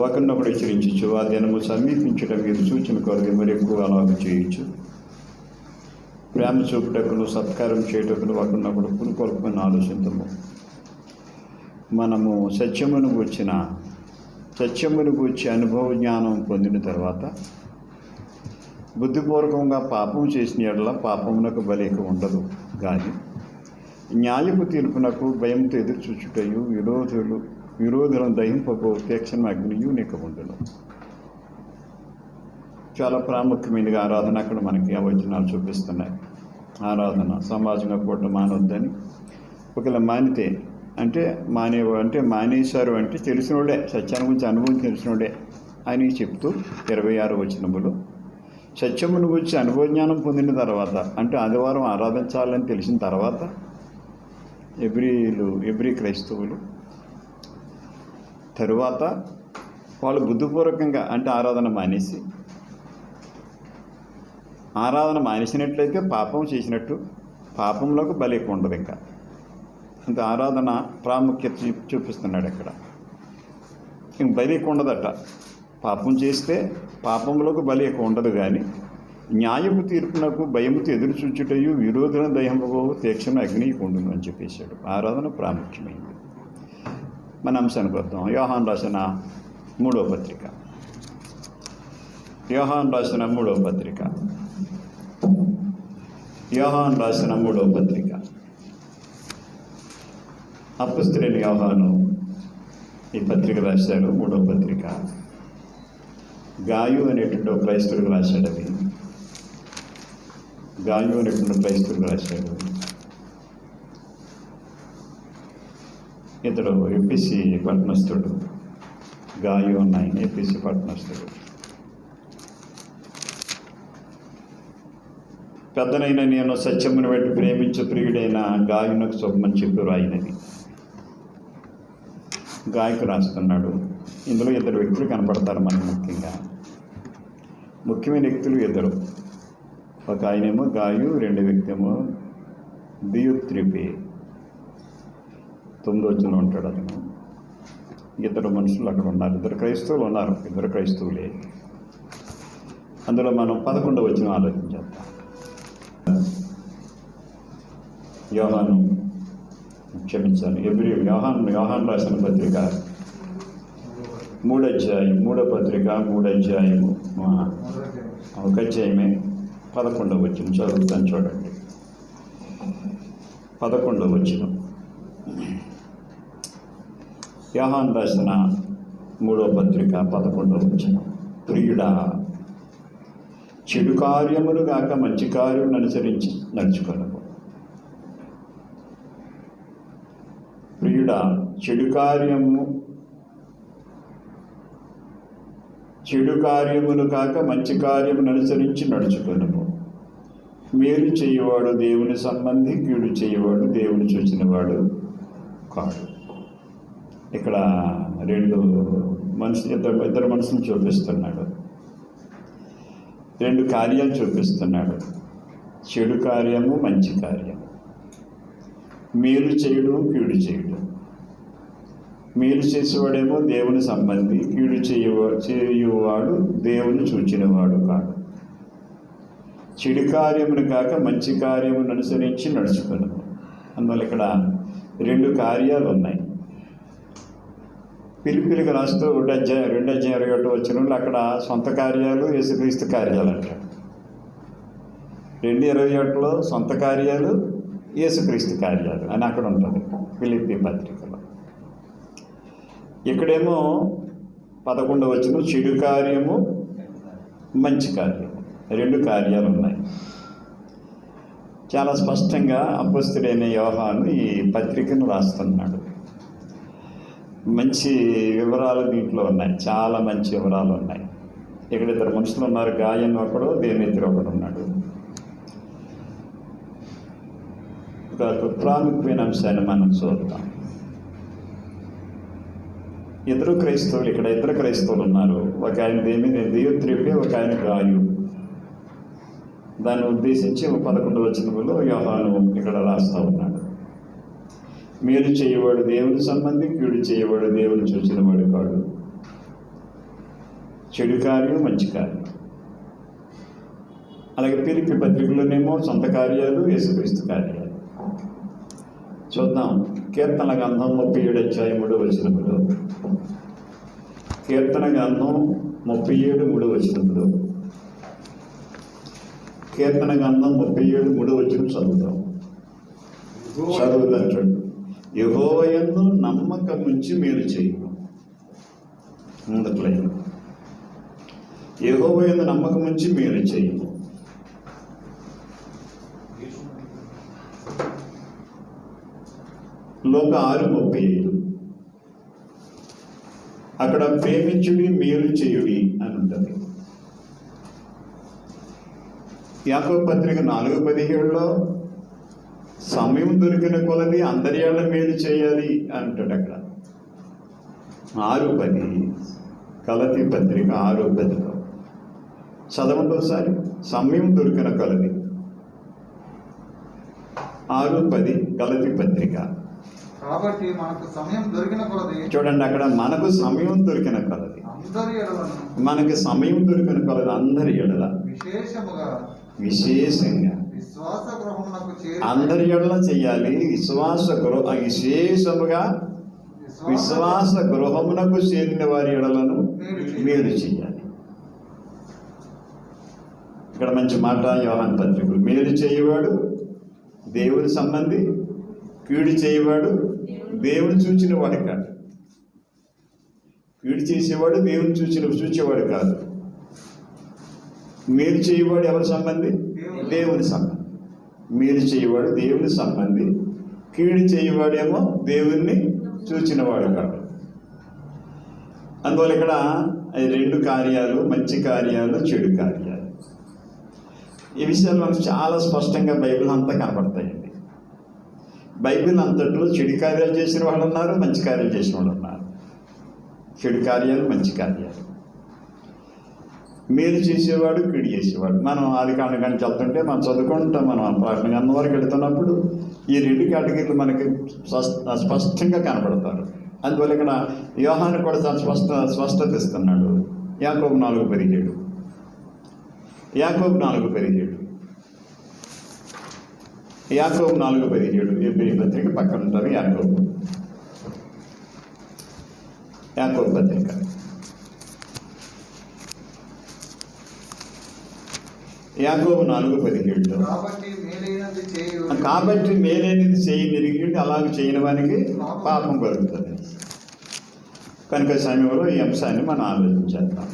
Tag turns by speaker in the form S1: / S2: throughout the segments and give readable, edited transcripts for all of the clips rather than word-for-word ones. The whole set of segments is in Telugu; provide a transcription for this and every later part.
S1: ఒకరినొకడు హెచ్చరించచ్చు. ఆ దినము సమీపించడం మీరు సూచన కొరకు మరి ఎక్కువ అలాగ చేయొచ్చు. ప్రేమ చూపుటకును సత్కారం చేయటకును ఒకరినొకడు పురుకొల్పుని ఆలోచించము. మనము సత్యమును గూర్చి అనుభవ జ్ఞానం పొందిన తర్వాత బుద్ధిపూర్వకంగా పాపం చేసిన యెడల పాపమునకు బలిక ఉండదు. కానీ న్యాయపు తీర్పునకు భయంతో ఎదురు చూచుటయు విరోధులను దహింపకు తీక్షణ అగ్నియు నీకు ఉండును. చాలా ప్రాముఖ్యమైనది ఆరాధన. అక్కడ మనకి వచనాలు చూపిస్తున్నాయి. ఆరాధన సమాజంగా పూట మానవద్దని. ఒకవేళ మానితే అంటే మానేశారు అంటే తెలిసినోడే, సత్యాన్ని గురించి అనుభవం తెలిసినోడే అని చెప్తూ 26వ వచనములో సత్యమును గురించి అనుభవజ్ఞానం పొందిన తర్వాత, అంటే ఆదివారం ఆరాధించాలని తెలిసిన తర్వాత ఎబ్రీ క్రైస్తవులు తరువాత వాళ్ళు బుద్ధిపూర్వకంగా అంటే ఆరాధన మానేసినట్లయితే పాపం చేసినట్టు, పాపంలోకి బలి ఎక్కువ ఉండదు. ఇంకా అంటే ఆరాధన ప్రాముఖ్యత చూపిస్తున్నాడు అక్కడ. ఇంక బలి ఎక్కువ ఉండదట. పాపం చేస్తే పాపంలోకి బలి ఎక్కువ ఉండదు. కానీ న్యాయపు తీర్పునకు భయముతో ఎదురు చూచుటయు విరోధులను దహింపకు తీక్షణ అగ్ని ఉండును అని చెప్పేశాడు. ఆరాధన ప్రాముఖ్యమైంది. మన అంశానికి వద్దాం. యోహాను రాసిన మూడవ పత్రిక అపొస్తలుడైన యోహాను ఈ పత్రిక రాశాడు. మూడవ పత్రిక గాయు అనేటువంటి ఒక క్రైస్తవుడికి రాశాడు. ఇతడు ఎపిసి పట్టణస్థుడు. గాయు ఉన్నాయి ఎపిసి పట్టణస్థుడు. పెద్దనైన నేను సత్యమును బట్టి ప్రేమించు ప్రియుడైన గాయునకు శుభమని చెప్పి రాయినది. గాయకు రాస్తున్నాడు. ఇందులో ఇద్దరు వ్యక్తులు కనపడతారు మనకు. ముఖ్యమైన వ్యక్తులు ఇద్దరు. ఒక ఆయనేమో గాయు, రెండో వ్యక్తి ఏమో దియుత్రిపే. 9వ వచనంలో ఉంటాడు అతను. ఇద్దరు మనుషులు అక్కడ ఉన్నారు. ఇద్దరు క్రైస్తవులే. అందులో మనం 11వ వచనం ఆలోచించేద్దాం. యోహాను యోహాను రాసిన పత్రిక 3వ అధ్యాయము ఒక అధ్యాయమే 11వ వచనం చదువుతాను చూడండి. 11వ వచనం యోహాను రాసిన 3వ పత్రిక 11వ వచనం. ప్రియుడా, చెడు కార్యములు గాక మంచి కార్యమును అనుసరించి నడుచుకొనుము. ప్రియుడా, చెడు కార్యములు కాక మంచి కార్యమును అనుసరించి నడుచుకొనుము. మేలు చేయవాడు దేవుని సంబంధి, కీడు చేయవాడు దేవుని చూచినవాడు కాడు. ఇక్కడ ఇద్దరు మనుషులు చూపిస్తున్నాడు. 2 కార్యాలు చూపిస్తున్నాడు. చెడు కార్యము, మంచి కార్యము. మేలు చేయడం, కీడు చేయడం. మేలు చేసేవాడేమో దేవుని సంబంధి, కీడు చేయువాడు దేవుని చూచినవాడు కాడు. చెడు కార్యమును కాక మంచి కార్యమును అనుసరించి నడుచుకున్నాము. అందువల్ల ఇక్కడ 2 కార్యాలు ఉన్నాయి. పిలిపిలికి రాస్తూ 2:21 వచనంలో అక్కడ సొంత కార్యాలు, యేసుక్రీస్తు కార్యాలు అంటాడు. 2:21లో సొంత కార్యాలు, యేసుక్రీస్తు కార్యాలు అని అక్కడ ఉంటుంది ఫిలిప్పీ పత్రికలో. ఇక్కడేమో 11వ వచనం చెడు కార్యము, మంచి కార్యము, 2 కార్యాలు ఉన్నాయి. చాలా స్పష్టంగా అపొస్తలుడైన యోహాను ఈ పత్రికను రాస్తున్నాడు. మంచి వివరాలు దీంట్లో ఉన్నాయి. చాలా మంచి వివరాలు ఉన్నాయి. ఇక్కడ 2 మనుషులు ఉన్నారు. గాయను ఒకడు, దేమిత్రి ఒకడు ఉన్నాడు. ఒక ప్రాముఖ్యమైన అంశాన్ని మనం చూద్దాం. ఇద్దరు క్రైస్తవులు ఉన్నారు. ఒక ఆయన దియుత్రిపే, ఒక ఆయన గాయు. దాన్ని ఉద్దేశించి 11వ వచనంలో యోహాను ఇక్కడ రాస్తూ ఉన్నాడు. మేలు చేయవాడు దేవుని సంబంధి, కీడు చేయవాడు దేవుని చూచినవాడు కాడు. చెడు కార్యం, మంచి కార్యం. అలాగే పిలిపి పత్రికలోనేమో సొంత కార్యాలు, యేసుక్రీస్తు కార్యాలు. చూద్దాం. కీర్తన గ్రంథం 37:3 కీర్తన గ్రంథం 37:3 కీర్తన గ్రంథం 37:3 చదువుతాం. చదువుతాడు. యెహోవా యందు నమ్మకముంచి మేలు చేయు. ముందట్లే యెహోవా యందు నమ్మకముంచి మేలు చేయు. లోక 6:35 అక్కడ ప్రేమించుడి మేలు చేయుడి అని ఉంటుంది. యాకోబు పత్రిక 4:17 సమయం దొరికిన కొలది అందరి ఏళ్ళ మేలు చేయాలి అంటాడు. అక్కడ 6:10 గలతీ పత్రిక 6:10 చదవండి ఒకసారి. సమయం దొరికిన కొలది 6:10 గలతీ పత్రిక.
S2: కాబట్టి మనకు సమయం దొరికిన కొలది,
S1: చూడండి అక్కడ మనకు సమయం దొరికిన కొలది,
S2: అందరి ఎడలను,
S1: మనకి సమయం దొరికిన కొలది అందరి ఎడల
S2: విశేషంగా విశ్వాస గృహమునకు చేరి,
S1: అందరి ఎడల చెయ్యాలి. విశేషముగా విశ్వాస గృహమునకు చేరిన వారి ఎడలను మేలు చెయ్యాలి. ఇక్కడ మంచి మాట యోహాను పత్రికలు. మేలు చేయవాడు దేవుని సంబంధి, కీడు చేయవాడు దేవుని చూచిన వాడు కాదు. కీడు చేసేవాడు దేవుని చూచేవాడు కాదు. మేలు చేయవాడు ఎవరి సంబంధి? దేవుని సంబంధి. మేలు చేయవాడు దేవుని సంబంధి, కీడు చేయవాడేమో దేవుణ్ణి చూచినవాడు కాదు. అందువల్ల ఇక్కడ 2 కార్యాలు, మంచి కార్యాలు, చెడు కార్యాలు. ఈ విషయాలు మనకు చాలా స్పష్టంగా బైబిల్ అంతా కనబడతాయండి. బైబిల్ అంతట్లో చెడు కార్యాలు చేసిన వాళ్ళు ఉన్నారు, మంచి కార్యాలు చేసిన వాళ్ళు ఉన్నారు. చెడు కార్యాలు, మంచి కార్యాలు. మేలు చేసేవాడు, కీడు చేసేవాడు. మనం ఆదికాండం కానీ చదువుతుంటే మనం చదువుకుంటాం. మనం ప్రార్థన గ్రంథం వరకు వెళుతున్నప్పుడు ఈ 2 కేటగిరీలు మనకి స్పష్టంగా కనబడతారు. అందువల్ల ఇక్కడ యోహాను కూడా చాలా స్పష్టత ఇస్తున్నాడు. యాకోబు 4:17 యాకోబు 4:17 ఎబ్రీ పత్రిక పక్కన ఉంటుంది. యాకోబు పత్రిక యాకోబు 4:17 కాబట్టి మేలైనది చేయి నిరిగి అలాగే చేయని వానికి పాపం కలుగుతుంది. కనుక సమయంలో ఈ అంశాన్ని మనం ఆలోచించేద్దాం.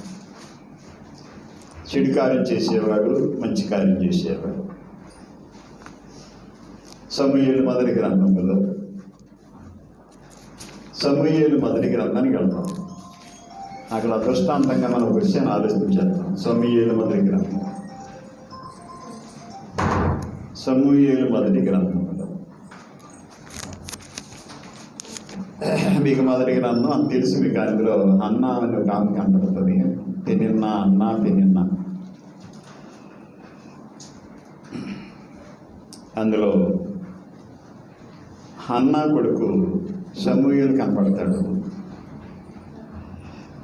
S1: చెడు కార్యం చేసేవాడు, మంచి కార్యం చేసేవాడు. సమూయేలు మొదటి గ్రంథానికి వెళ్తాం. అక్కడ దృష్టాంతంగా మనం ఒక విషయాన్ని ఆలోచించేద్దాం. సమూయేలు మొదటి గ్రంథంలో మీకు మొదటి గ్రంథం అని తెలుసు మీకు. అందులో అన్న అని ఒక ఆమె కనపడుతుంది. పెనిన్నా అందులో హన్నా కొడుకు సమూయేలు కనపడతాడు.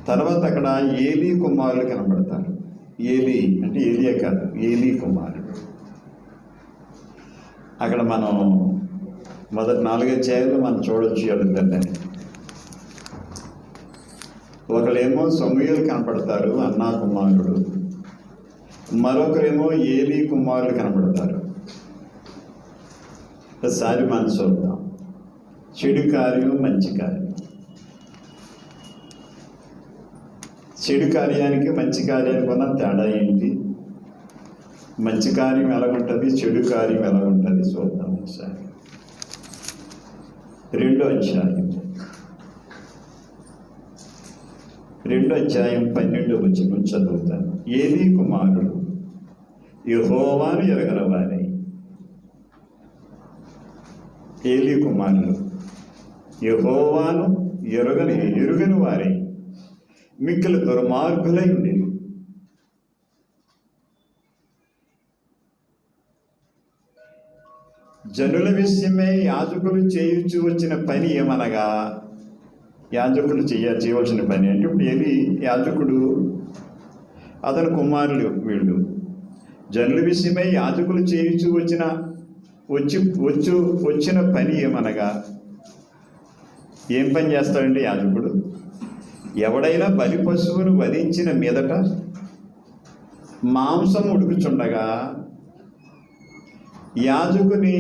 S1: తర్వాత అక్కడ ఏలీ కుమారులు కనపడతారు. ఏలీ అంటే ఏలియా కాదు, ఏలీ కుమారుడు. అక్కడ మనం మొదటి 4 అధ్యాయాలు మనం చూడొచ్చు ఎవరిదంటే. ఒకళ్ళేమో సమూయేలు కనపడతారు, అన్నా కుమారుడు. మరొకరేమో ఏలీ కుమారులు కనపడతారు. ఒకసారి మనం చూద్దాం. చెడు కార్యం, మంచి కార్యం. చెడు కార్యానికి మంచి కార్యానికి ఉన్న తేడా ఏంటి? మంచి కార్యం ఎలాగుంటుంది, చెడు కార్యం ఎలాగుంటుంది చూద్దాం ఒకసారి. 2వ అధ్యాయం 12వ వచనం చదువుతాను. ఏలీ కుమారుడు యెహోవాను ఎరగనవారై. ఏలీ కుమారుడు యెహోవాను ఎరుగని వారై మిక్కిలి దుర్మార్గులై ఉండేది. జనుల విషయమై యాజకులు చేయించు వచ్చిన పని ఏమనగా, యాజకులు చేయవలసిన పని అంటే ఇప్పుడు ఏలి యాజకుడు అతని కుమారులు వీళ్ళు. జనుల విషయమై యాజకులు చేయించు వచ్చిన పని ఏమనగా, ఏం పని చేస్తాడండి యాజకుడు? ఎవడైనా బలి పశువును వధించిన మీదట మాంసం ఉడుకుచుండగా యాజకుని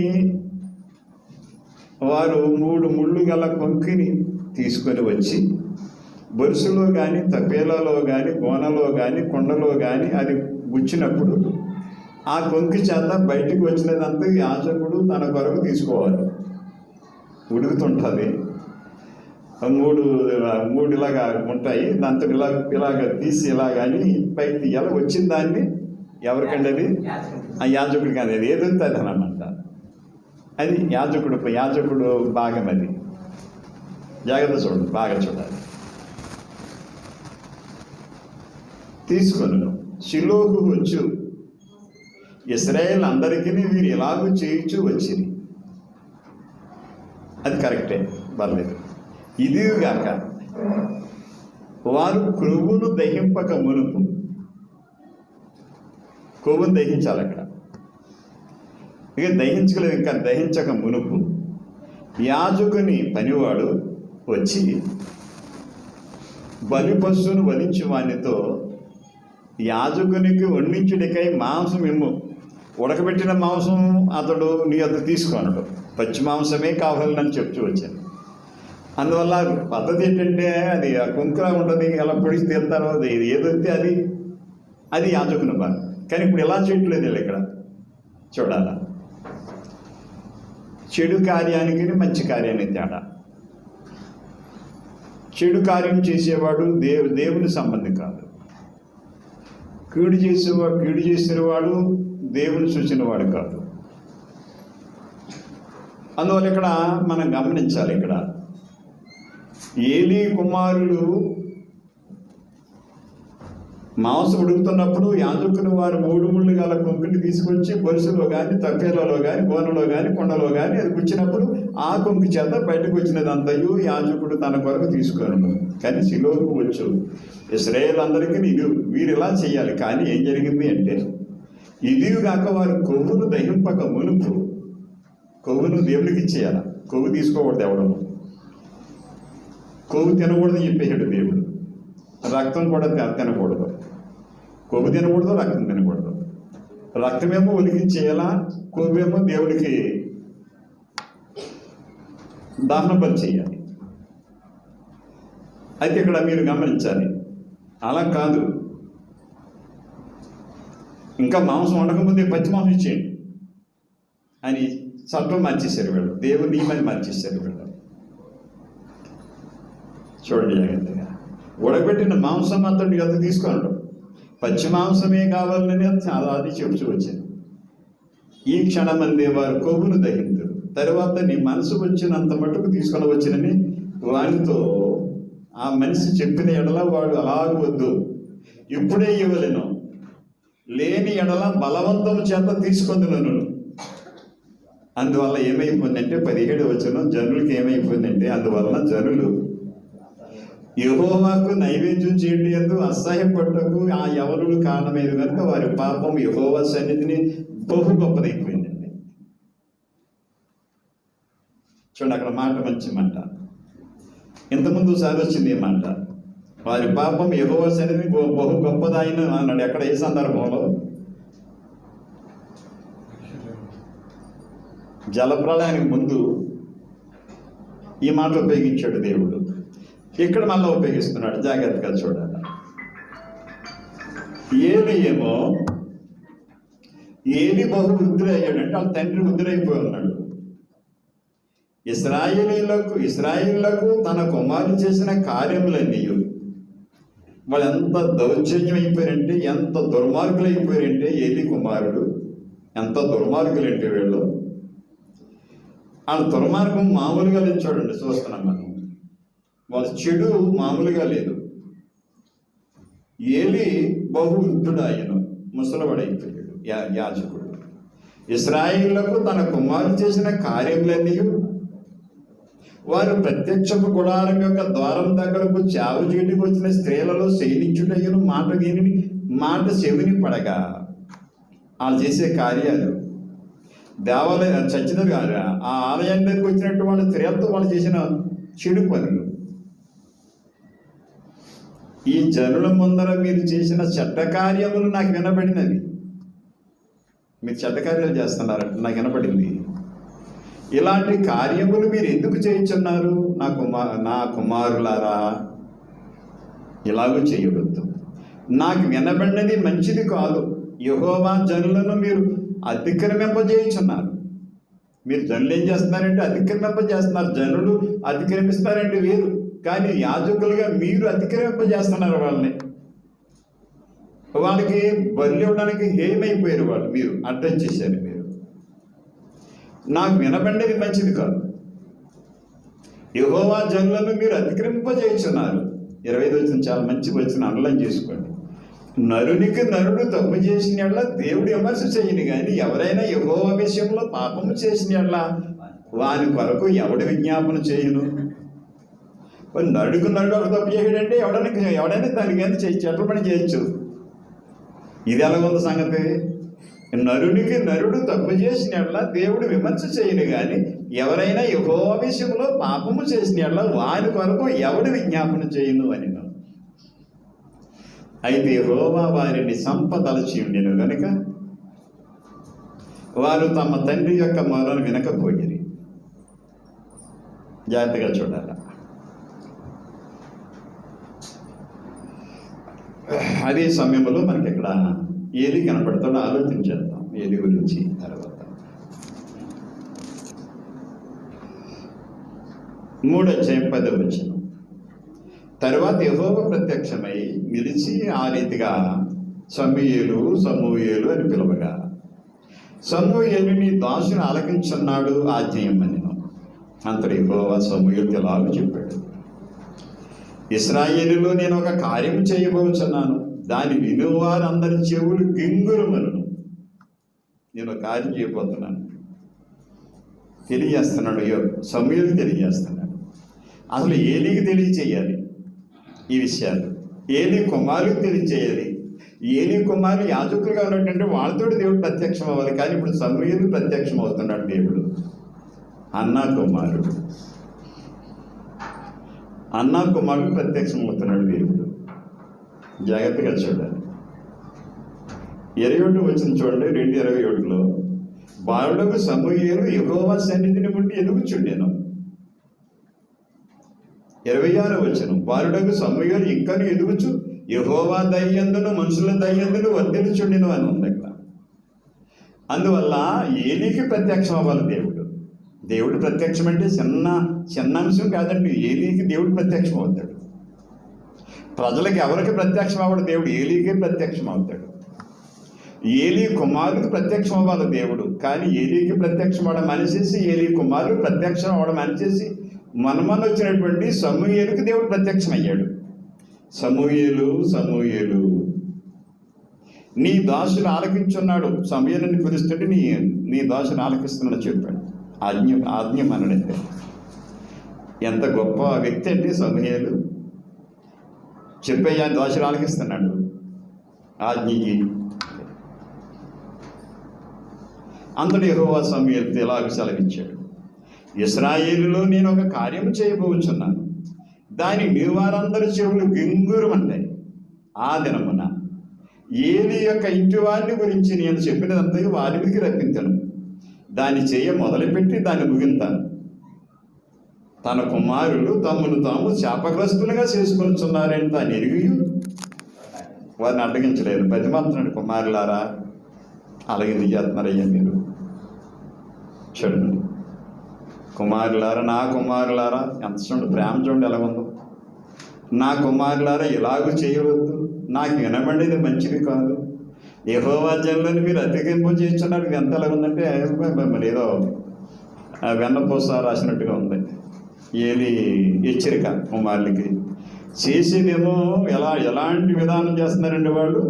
S1: వారు 3 ముళ్ళు గల కొంకిని తీసుకొని వచ్చి బొరుసులో కానీ, తపేలలో కానీ, గోనలో కానీ, కొండలో కానీ అది గుచ్చినప్పుడు ఆ కొంకి చేత బయటికి వచ్చినదంతా యాజకుడు తన కొరకు తీసుకోవాలి. ఉడుకుతుంటుంది, మూడు ఇలాగా ఉంటాయి, దాంతో ఇలాగ తీసి ఇలాగని పైకి తీయాలి. వచ్చిన దాన్ని ఎవరికండి అది? ఆ యాజకుడికి. అది ఏదొస్తే అది అనమాట. అది యాజకుడు భాగం. అది జాగ్రత్త చూడండి, బాగా చూడాలి. తీసుకొని షిలోహు వచ్చు ఇశ్రాయేల్ అందరికీ వీరు ఎలాగూ చేయించు వచ్చింది. అది కరెక్టే, పర్లేదు. ఇదిగాక వారు క్రొవ్వును దహింపక మునుపు, కొవ్వును దహించాలి అక్కడ, ఇక దహించలేదు, ఇంకా దహించక మునుపు యాజకుని పనివాడు వచ్చి బలి పశువును వధించి వానితో యాజకునికి వండించుడికై మాంసం ఇమ్ము. ఉడకబెట్టిన మాంసం అతడు నీ వద్ద తీసుకోనడు, పచ్చి మాంసమే కావాలని చెప్తూ వచ్చాను. అందువల్ల పద్ధతి ఏంటంటే అది ఆ కుంకులా ఉంటుంది, ఎలా పొడిచి తీరుతారో అది ఏదైతే అది యాజకుని బాగా. కానీ ఇప్పుడు ఎలా చేయట్లేదు ఇక్కడ చూడాలా. చెడు కార్యానికి మంచి కార్యానికి తేడా. చెడు కార్యం చేసేవాడు దేవుని సంబంధం కాదు. కీడు చేసేవాడు దేవుని చూసినవాడు కాదు. అందువల్ల ఇక్కడ మనం గమనించాలి. ఇక్కడ ఏలీ కుమారులు మాంసం ఉడుకుతున్నప్పుడు యాజకుని వారు 3 ముళ్ళు గల కొంకుని తీసుకొచ్చి బొరుసులో కానీ, తప్పేలలో కానీ, గోనలో కానీ, కొండలో కానీ అది గుచ్చినప్పుడు ఆ కొంకు చేత బయటకు వచ్చినదంతయు యాజకుడు తన కొరకు తీసుకొను. కానీ షిలోహు వచ్చు ఇశ్రాయేల్ అందరికీ వీరు ఇలా చేయాలి. కానీ ఏం జరిగింది అంటే, ఇదిగాక వారు కొవ్వును దహింపక మునుపు, కొవ్వును దేవుడికి ఇచ్చేయాలి. కొవ్వు తీసుకోకూడదు, ఎవడము కొవ్వు తినకూడదు చెప్పేసాడు దేవుడు. రక్తం కూడా తినకూడదు, కొవ్వు తినకూడదు, రక్తం తినకూడదు. రక్తమేమో ఒలికించేయాలా, కొవ్వేమో దేవుడికి దహన బలి చేయాలి. అయితే ఇక్కడ మీరు గమనించాలి, అలా కాదు. ఇంకా మాంసం వండకముందే పచ్చి మాంసం ఇచ్చేయండి అని చట్టం మార్చేశారు వీళ్ళు, దేవుని నియమాన్ని మార్చేశారు వీళ్ళు. చూడండి జాగ్రత్తగా. ఉడకబెట్టిన మాంసం అతడు ఎంత తీసుకోండు, పచ్చి మాంసమే కావాలని అది చెబుతూ వచ్చింది. ఈ క్షణమందే వారు కొవ్వును దహింతురు. తర్వాత నీ మనసు వచ్చినంత మటుకు తీసుకొని వచ్చినని వానితో ఆ మనిషి చెప్పిన ఎడల వాడు అలాగవద్దు, ఇప్పుడే ఇవ్వలేను, లేని ఎడల బలవంతం చేత తీసుకొందును. అందువల్ల ఏమైపోయిందంటే 17వ వచనం, జనులకి ఏమైపోయిందంటే, అందువలన జనులు యెహోవాకు నైవేద్యం చేయడం యందు అసహ్యపడ్డకు ఆ యవనులు కారణమేది కనుక వారి పాపం యెహోవా సన్నిధిని బహు గొప్పదైపోయిందండి. చూడండి, అక్కడ మాట మంచి మాట. ఇంతకుముందు సారి వచ్చింది ఈ మాట, వారి పాపం యెహోవా సన్నిధిని బహు గొప్పదైన అన్నాడు. ఎక్కడ, ఏ సందర్భంలో? జలప్రళయానికి ముందు ఈ మాట ఉపయోగించాడు దేవుడు. ఇక్కడ మళ్ళీ ఉపయోగిస్తున్నాడు, జాగ్రత్తగా చూడాలి. ఏలి బహు వృద్ధులు అయ్యాడంటే వాళ్ళ తండ్రి వృద్ధులైపోయి ఉన్నాడు. ఇశ్రాయేలీలకు తన కుమారులు చేసిన కార్యములన్నీ వాళ్ళు ఎంత దౌర్జన్యం అయిపోయారంటే, ఎంత దుర్మార్గులు అయిపోయారంటే, ఏలి కుమారుడు ఎంత దుర్మార్గులంటే వీళ్ళు. వాళ్ళ దుర్మార్గం మామూలుగా లేదు. చూడండి, చూస్తున్నాం మనం. వాళ్ళ చెడు మామూలుగా లేదు. ఏలి బహు వృద్ధుడు, ఆయన ముసలవాడైపోయాడు యాజకుడు. ఇశ్రాయేలులకు తన కుమారుడు చేసిన కార్యములన్నీ వారు ప్రత్యక్షపు గుడారం యొక్క ద్వారం దగ్గరకు చావు చేయడానికి వచ్చిన స్త్రీలలో శయనించుటయ్యను మాట మాట చెవిని పడగా వాళ్ళు చేసే కార్యాలు దేవాలయం చచ్చిన ఆ ఆలయం దగ్గరికి వచ్చినట్టు వాళ్ళు స్త్రీలతో వాళ్ళు చేసిన చెడు పనులు, ఈ జనుల ముందర మీరు చేసిన చెడ్డ కార్యములు నాకు వినబడినవి. మీరు చెడ్డ కార్యాలు చేస్తున్నారంట, నాకు వినబడింది. ఇలాంటి కార్యములు మీరు ఎందుకు చేయించున్నారు? నా కుమారులారా, ఇలాగూ చేయవద్దు. నాకు వినబడినది మంచిది కాదు. యెహోవా జనులను మీరు అతిక్రమింపజేయుచున్నారు. మీరు జనులు ఏం చేస్తున్నారంటే అతిక్రమింపజేస్తున్నారు. జనులు అతిక్రమిస్తారంటే వేరు, కానీ యాజకులుగా మీరు అతిక్రమింపజేస్తున్నారు వాళ్ళని. వాళ్ళకి బలి ఇవ్వడానికి ఏమైపోయారు వాళ్ళు, మీరు అర్థం చేశారు. మీరు నాకు వినబడినది మంచిది కాదు. యెహోవా జనులను మీరు అతిక్రమింపజేయుచున్నారు. 25 వచ్చిన చాలా మంచి వచ్చిన అండలం చేసుకోండి. నరునికి నరుడు తప్పు చేసిన యెడల దేవుడు విమర్శ చేయను, కానీ ఎవరైనా యెహోవా విషయంలో పాపము చేసిన యెడల వాని కొరకు ఎవడు విజ్ఞాపన చేయను? నడుకు నరుడు ఒక తప్పు చేయడంటే ఎవడైనా దానికి ఎంత చెట్ల పని చేయొచ్చు. ఇది ఎలా ఉంది సంగతి? నరునికి నరుడు తప్పు చేసిన యెడల దేవుడు విమర్శ చేయను, కానీ ఎవరైనా యెహోవా విషయంలో పాపము చేసిన యెడల వాని కొరకు ఎవడు విజ్ఞాపన చేయను అని. అయితే యెహోవా వారిని సంపదలచి ఉండెను గనుక వారు తమ తండ్రి యొక్క మొరను వినకపోయిరి. జాగ్రత్తగా చూడాలి. అదే సమయంలో మనకి ఇక్కడ ఏలి కనపడుతుందో ఆలోచించేద్దాం. ఏలి గురించి తర్వాత 3:10. తరువాత యెహోవా ప్రత్యక్షమై నిలిచి ఆ రీతిగా సమూయేలు అని పిలవగా, సమూయేలు నీ దాసుని ఆలకించున్నాడు ఆజ్ఞయమనెను. అంతటి యెహోవా సమూయేలుతో ఇలాగ చెప్పాడు, ఇశ్రాయేలులో నేను ఒక కార్యం చేయబోచున్నాను, దాని వినువారందరి చెవులు గింగురుమనును. నేను ఒక కార్యం చేయబోతున్నాను తెలియజేస్తున్నాడు. సమూయేలు తెలియజేస్తున్నాడు. అసలు ఏలీకి తెలియచేయాలి ఈ విషయాలు, ఏలీ కుమారులకు తెలియచేయాలి. ఏలీ కుమారులు యాజకులుగా ఉన్నటువంటి వాళ్ళతో దేవుడు ప్రత్యక్షం అవ్వాలి. కానీ ఇప్పుడు సమూయేలు ప్రత్యక్షం అవుతున్నాడు దేవుడు. అన్నా కుమారుడు ప్రత్యక్షం అవుతున్నాడు దేవుడు. జాగ్రత్తగా చూడాలి. 27 వచ్చిన చూడండి. 2:27 బాలుడకు సమూయేలు యెహోవా సన్నిధిని ఉండి ఎదుగుచుండెను. 26 వచ్చిన బాలుడకు సమూయేలు ఇంకను ఎదుగుచు యెహోవా దయ్యందును మనుషుల దయ్యందును వర్ధిల్చుండెను అని ఉంది అక్కడ. అందువల్ల ఏలీకి ప్రత్యక్షం అవ్వాలి దేవుడు ప్రత్యక్షం అంటే చిన్న అంశం కాదండి. ఏలీకి దేవుడు ప్రత్యక్షం అవుతాడు. ప్రజలకు ఎవరికి ప్రత్యక్షం అవ్వడు దేవుడు, ఏలీకే ప్రత్యక్షం అవుతాడు. ఏలీ కుమారుడికి ప్రత్యక్షం అవ్వాలి దేవుడు, కానీ ఏలీకి ప్రత్యక్షం అవ్వడం అనేసి ఏలీ కుమారుడు ప్రత్యక్షం అవ్వడం అనేసి మనమని వచ్చినటువంటి సమూయేలుకి దేవుడు ప్రత్యక్షమయ్యాడు. సమూయేలు నీ దాసుని ఆలకించున్నాడు. సమూయేలుని పిలుస్తుంటే నీ దాసుని ఆలకిస్తున్నాడు చెప్పాడు. ఆజ్ఞమనడంటే ఎంత గొప్ప వ్యక్తి అండి సమూయేలు. చెప్పయ్యా దాసుని ఆలకిస్తున్నాడు ఆజ్ఞకి. అంతటి యెహోవా సమూయేలుతో ఇలాగ సెలవిచ్చాడు, ఇశ్రాయేలులో నేను ఒక కార్యం చేయబోచున్నాను, దాని వారందరి చెవులు గింగురమంటాయి. ఆ దినమున ఏలీ యొక్క ఇంటి వారిని గురించి నేను చెప్పినదంతా వారికి రప్పించను, దాన్ని చేయ మొదలుపెట్టి దాన్ని ముగింతాను. తన కుమారులు తమను తాము శాపగ్రస్తులుగా చేసుకొనిచున్నారని దాన్ని ఎరిగి వారిని అడ్డగించలేదు. బతిమాలుతున్నాడు, కుమారులారా అలాగే చేస్తున్నారయ్యా మీరు. చూడండి, కుమారులారా, నా కుమారులారా, ఎంత చూడండి ప్రేమ చూడండి ఎలా ఉందో. నా కుమారులారా ఇలాగూ చేయవద్దు, నాకు వినబడేది మంచిది కాదు. యెహోవా జనులను మీరు అతికింపు చేస్తున్నారు. ఇది ఎంత ఎలా ఉందంటే మరి ఏదో వెన్నపూస రాసినట్టుగా ఉంది. ఏలి హెచ్చరిక కుమారులకి. చేసేదేమో ఎలాంటి విధానం చేస్తున్నారండి వాళ్ళు,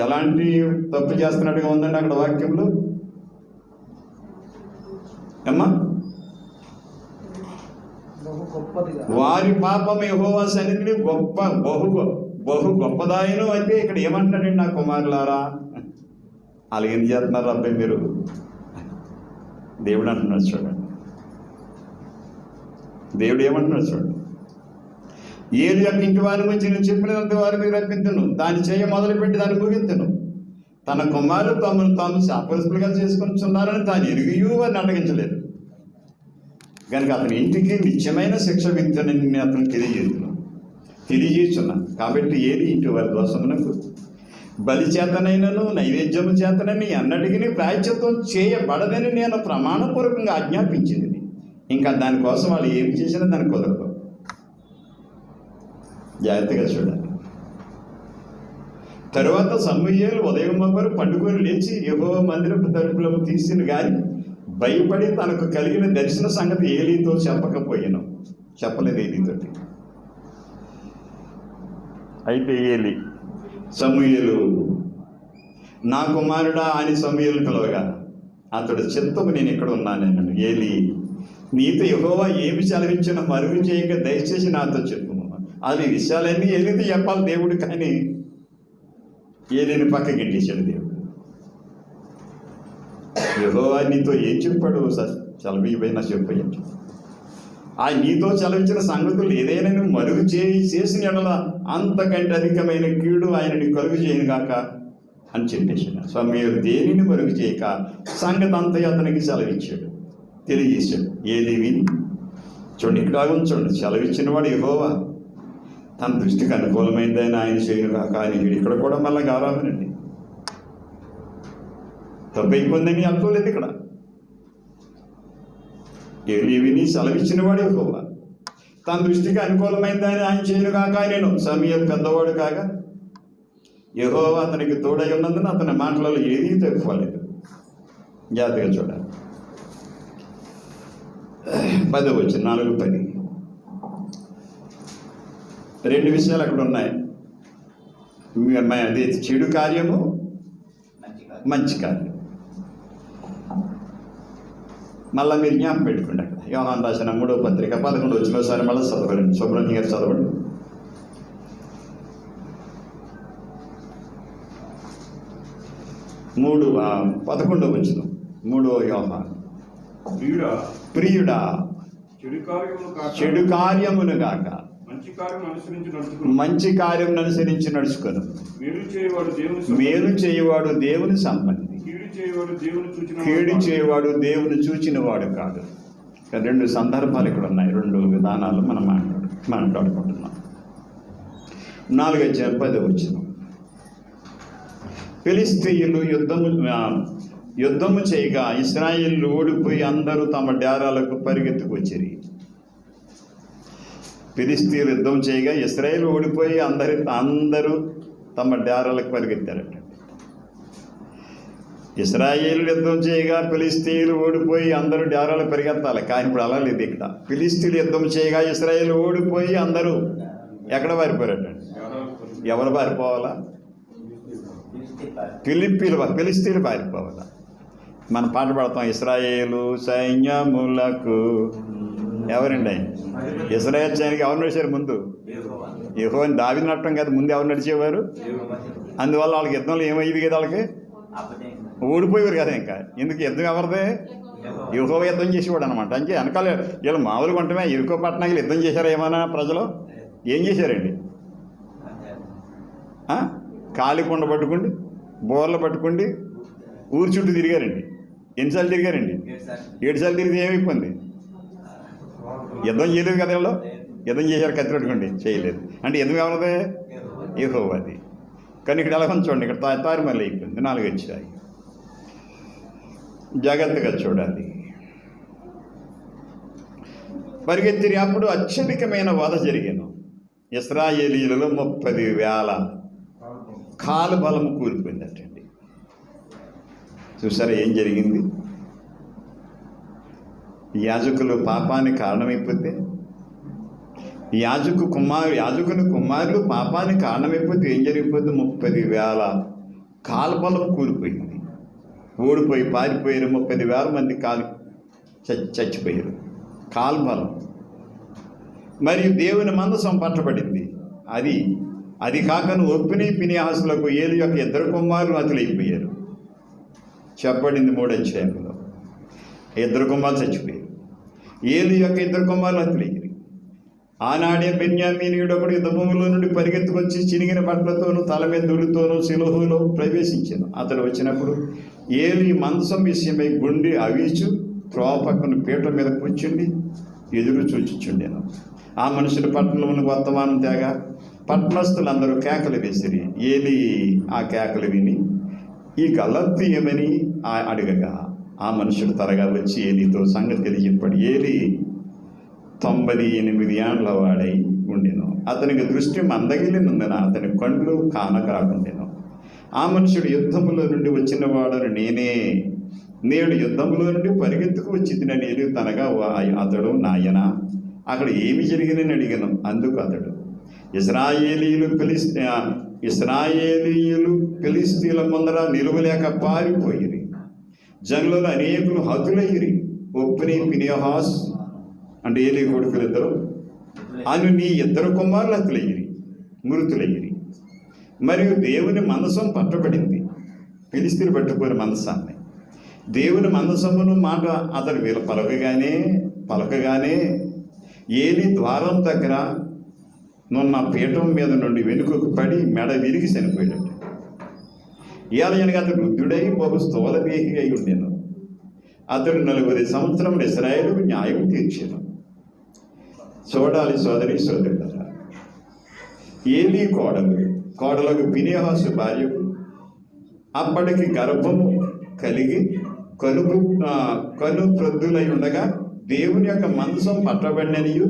S1: ఎలాంటి తప్పు చేస్తున్నట్టుగా ఉందండి అక్కడ వాక్యంలో. ఏమ్మా, వారి పాపం యెహోవా సన్నిధిని బహు గొప్పదాయను అయితే ఇక్కడ ఏమంటున్నాడండి, నా కుమారులారా అలాగే ఏం చేస్తున్నారు అబ్బాయి మీరు? దేవుడు అంటున్నాడు చూడండి, దేవుడు ఏమంటున్నాడు చూడండి. ఏలి యొక్క ఇంటి వారి నుంచి నేను చెప్పినంత వారికి రప్పించును, దాన్ని చేయ మొదలుపెట్టి దాన్ని ముగించును. తన కుమారులు తమను తాము శాపగ్రస్తులుగా చేసుకుంటున్నారని తాను ఎరిగియూ వారిని అడ్డగించలేదు కనుక అతని ఇంటికి నిత్యమైన శిక్ష విధించనని నేను అతను తెలియజేస్తున్నాను. కాబట్టి ఏది ఇంటి వారి దోషమునకు బలి చేతనైనను నైవేద్యము చేతనని అన్నటికీ ప్రాయశ్చిత్తం చేయబడదని నేను ప్రమాణపూర్వకంగా ఆజ్ఞాపించింది. ఇంకా దానికోసం వాళ్ళు ఏం చేసినా దానికి కుదరదు. జాగ్రత్తగా చూడాలి. తరువాత సమూయేలు ఉదయం మొదలు పండుకొని లేచి యెహోవా మందిరపు తలుపులను తీసిన గాని భయపడి తనకు కలిగిన దర్శన సంగతి ఏలీతో చెప్పలేదు ఏలీతోటి. అయితే ఏలి సమూయేలు నా కుమారుడా అని సమూయేలు పిలవగా అతడు చిత్తము నేను ఇక్కడ ఉన్నానన్నాడు. ఏలి నీతో యెహోవా ఏమి సెలవిచ్చినా మరుగు చేయక దయచేసి నాతో చెప్పు. అది విషయాలన్నీ ఏలితో చెప్పాలి దేవుడు, కానీ ఏలిని పక్కకి ఇంటించాడు దేవుడు. యెహోవా నీతో ఏం చెప్పాడు సెలవిపోయినా చెప్పయ్యాడు. ఆ నీతో సెలవించిన సంగతులు ఏదైనా నువ్వు మరుగు చేసిన ఎడల అంతకంటే అధికమైన కీడు ఆయనని కలుగు చేయను కాక అని చెప్పేసాడు. సమూయేలు దేనిని మరుగు చేయక సంగతి అంతా అతనికి సెలవిచ్చాడు, తెలియజేశాడు. ఏలి విని చూడండి, ఇక్కడ ఉంచండి, సెలవిచ్చిన వాడు యెహోవా, తన దృష్టికి అనుకూలమైందని ఆయన చేయను కాక అని. ఇక్కడ కూడా మళ్ళీ గారామనండి, తప్పు అయిపోయిందని అనుకోలేదు. ఇక్కడ ఏలి విని సెలవిచ్చిన వాడు యెహోవా, తన దృష్టికి అనుకూలమైందని ఆయన చేయను కాక. నేను సమూయేలు పెద్దవాడు కాగా యెహోవా అతనికి తోడై ఉన్నందున అతని మాటలలో ఏదీ తక్కువలేదు. జాగ్రత్తగా చూడాలి. 10 వచ్చి 4:10 2 విషయాలు అక్కడ ఉన్నాయి. అది చెడు కార్యము, మంచి కార్యం. మళ్ళీ మీరు జ్ఞాపకం పెట్టుకోండి. అక్కడ యోహాను రాసిన 3వ పత్రిక 11 వచ్చినసారి మళ్ళీ చదవండి. సుబ్రహ్మణ్య గారు చదవండి. 11 వచ్చిన 3వ యోహాను. ప్రియుడా చెడు కార్యమును గాక మంచి కార్యం అనుసరించి నడుచుకోను. మేలు చేయవాడు దేవుని సంబంధి, కీడు చేయవాడు దేవుని చూచిన వాడు కాదు. 2 సందర్భాలు ఇక్కడ ఉన్నాయి, 2 విధానాలు మనం మాట్లాడుకుంటున్నాం. 4:10 వచ్చిన ఫిలిష్తీయులు యుద్ధము చేయగా ఇశ్రాయేలు ఓడిపోయి అందరూ తమ డేరాలకు పరిగెత్తుకొచ్చిరి. ఫిలిష్తీయులు యుద్ధం చేయగా ఇశ్రాయేలు ఓడిపోయి అందరూ తమ డేరాలకు పరిగెత్తారట. ఇశ్రాయేలు యుద్ధం చేయగా ఫిలిష్తీయులు ఓడిపోయి అందరూ డేరాలకు పరిగెత్తాలి, కానీ ఇప్పుడు అలా లేదు. ఇక్కడ ఫిలిష్తీయులు యుద్ధం చేయగా ఇశ్రాయేలు ఓడిపోయి అందరూ ఎక్కడ పారిపోయారట? ఎవరు పారిపోవాలా? ఫిలిష్తీయులు పారిపోవాలా. మనం పాట పాడతాం, ఇశ్రాయేలు సైన్యములకు ఎవరండి? ఇశ్రాయేల్ సైన్యానికి ఎవరు నడిచారు ముందు? యెహోవాని దావీదు నడటం కాదు, ముందు ఎవరు నడిచేవారు? అందువల్ల వాళ్ళకి యుద్ధంలో ఏమయ్యేది కదా, వాళ్ళకి ఓడిపోయేవారు కదా. ఇంకా ఎందుకు యుద్ధం ఎవరిదే? యెహోవా యుద్ధం చేసేవాడు అనమాట. అంటే వెనకాల వీళ్ళు మామూలుగా ఉంటమే. ఎరుకో పట్టణానికి యుద్ధం చేశారా ఏమైనా ప్రజలు? ఏం చేశారండి? కాలికొండ పట్టుకుండి, బోర్లు పట్టుకుండి ఊరు చుట్టూ తిరిగారండి. ఎన్నిసార్లు తిరిగారండి? 7 సార్లు తిరిగితే ఏమైపోయింది? యుద్ధం చేయలేదు కదా వీళ్ళు. యుద్ధం చేశారు, కత్తి పట్టుకోండి, చేయలేదు. అంటే ఎందుకు ఎవరిదే? యెహోవాది. కానీ ఇక్కడ ఎలా చూడండి, ఇక్కడ తారుమారు అయిపోయింది. 4 వచ్చాయి. జాగ్రత్తగా చూడాలి. పరిగెత్తిరి. అప్పుడు అత్యధికమైన వధ జరిగాను. ఇశ్రాయేలీలలో 30,000 కాలు బలము కూలిపోయిందటండి. చూసారా ఏం జరిగింది? యాజకులు పాపానికి కారణమైపోతే, యాజకుని కుమారులు పాపానికి కారణమైపోతే ఏం జరిగిపోతే 30,000 కాల్బలం కూలిపోయింది. ఓడిపోయి పారిపోయారు. 30,000 మంది చచ్చిపోయారు. కాల్బలం. మరియు దేవుని మందసం పట్టబడింది. అది అది కాకను ఒప్పిని ఫినెహాసులకు ఏలి యొక్క ఇద్దరు కుమారులు హతులైపోయారు. చెప్పబడింది 3వ అధ్యాయంలో. ఇద్దరు కుమారులు చచ్చిపోయారు. ఏలి యొక్క ఇద్దరు కుమారులు హతులయ్యారు. ఆనాడే బెన్యామీనీయుడు ఒకడు యుద్ధభూమిలో నుండి పరిగెత్తుకొచ్చి చినిగిన బట్టలతోనూ తల మీద దుడితోనూ సిలువలో ప్రవేశించాను. అతడు వచ్చినప్పుడు ఏలి మంచం విషయమై గుండి అవిచు త్రోపక్కను పీట మీద కూర్చుండి ఎదురు చూచుచుండెను. ఆ మనుషులు పట్టణంలో వర్తమానం తేగా పట్టణస్థులందరూ కేకలు వేసిరి. ఏలి ఆ కేకలు విని ఈ గల్లత్తు ఏమని అడగగా ఆ మనుషుడు త్వరగా వచ్చి ఏలితో సంగతి తెలియజెప్పాడు. ఏలి 98 ఏండ్ల వాడై ఉండెను. అతనికి దృష్టి మందగిలినందున అతని కండ్లు కానకరాకుండెను. ఆ మనుషుడు యుద్ధములో నుండి వచ్చిన వాడని నేనే, నేడు యుద్ధములో నుండి పరిగెత్తుకు వచ్చిందని ఎరుగుతనగా అతడు నాయన అక్కడ ఏమి జరిగిందని అడిగాను. అందుకు అతడు ఇశ్రాయేలీయులు ఫిలిష్తీయుల ముందర నిలువలేక పారిపోయిరి. జనులలో అనేకులు హతులయ్యిరి. ఒప్పిని ఫినెహాస్ అంటే ఏలి కొడుకులు ఇద్దరు అను నీ ఇద్దరు కుమారులు హతులయ్యిరి, మృతులయ్యిరి. మరియు దేవుని మందసం పట్టబడింది. ఫిలిష్తీయులు పట్టుకోని మందసాన్ని దేవుని మందసమును మాట అతడు వీళ్ళ పలకగానే ఏలి ద్వారం దగ్గర నున్న పీఠం మీద నుండి వెనుకకు పడి మెడ విరిగి చనిపోయాడు. ఏలయనగా అతడు వృద్ధుడై బహు స్థూలదేహి అయి ఉండెను. అతడు 40 సంవత్సరములు ఇశ్రాయేలుకు న్యాయం తీర్చాను. చూడాలి సోదరులారా, ఏలి కోడలకు ఫినెహాసు భార్యకు అప్పటికి గర్భము కలిగి కను ప్రొద్దులై ఉండగా దేవుని యొక్క మందసం పట్టబడిననియు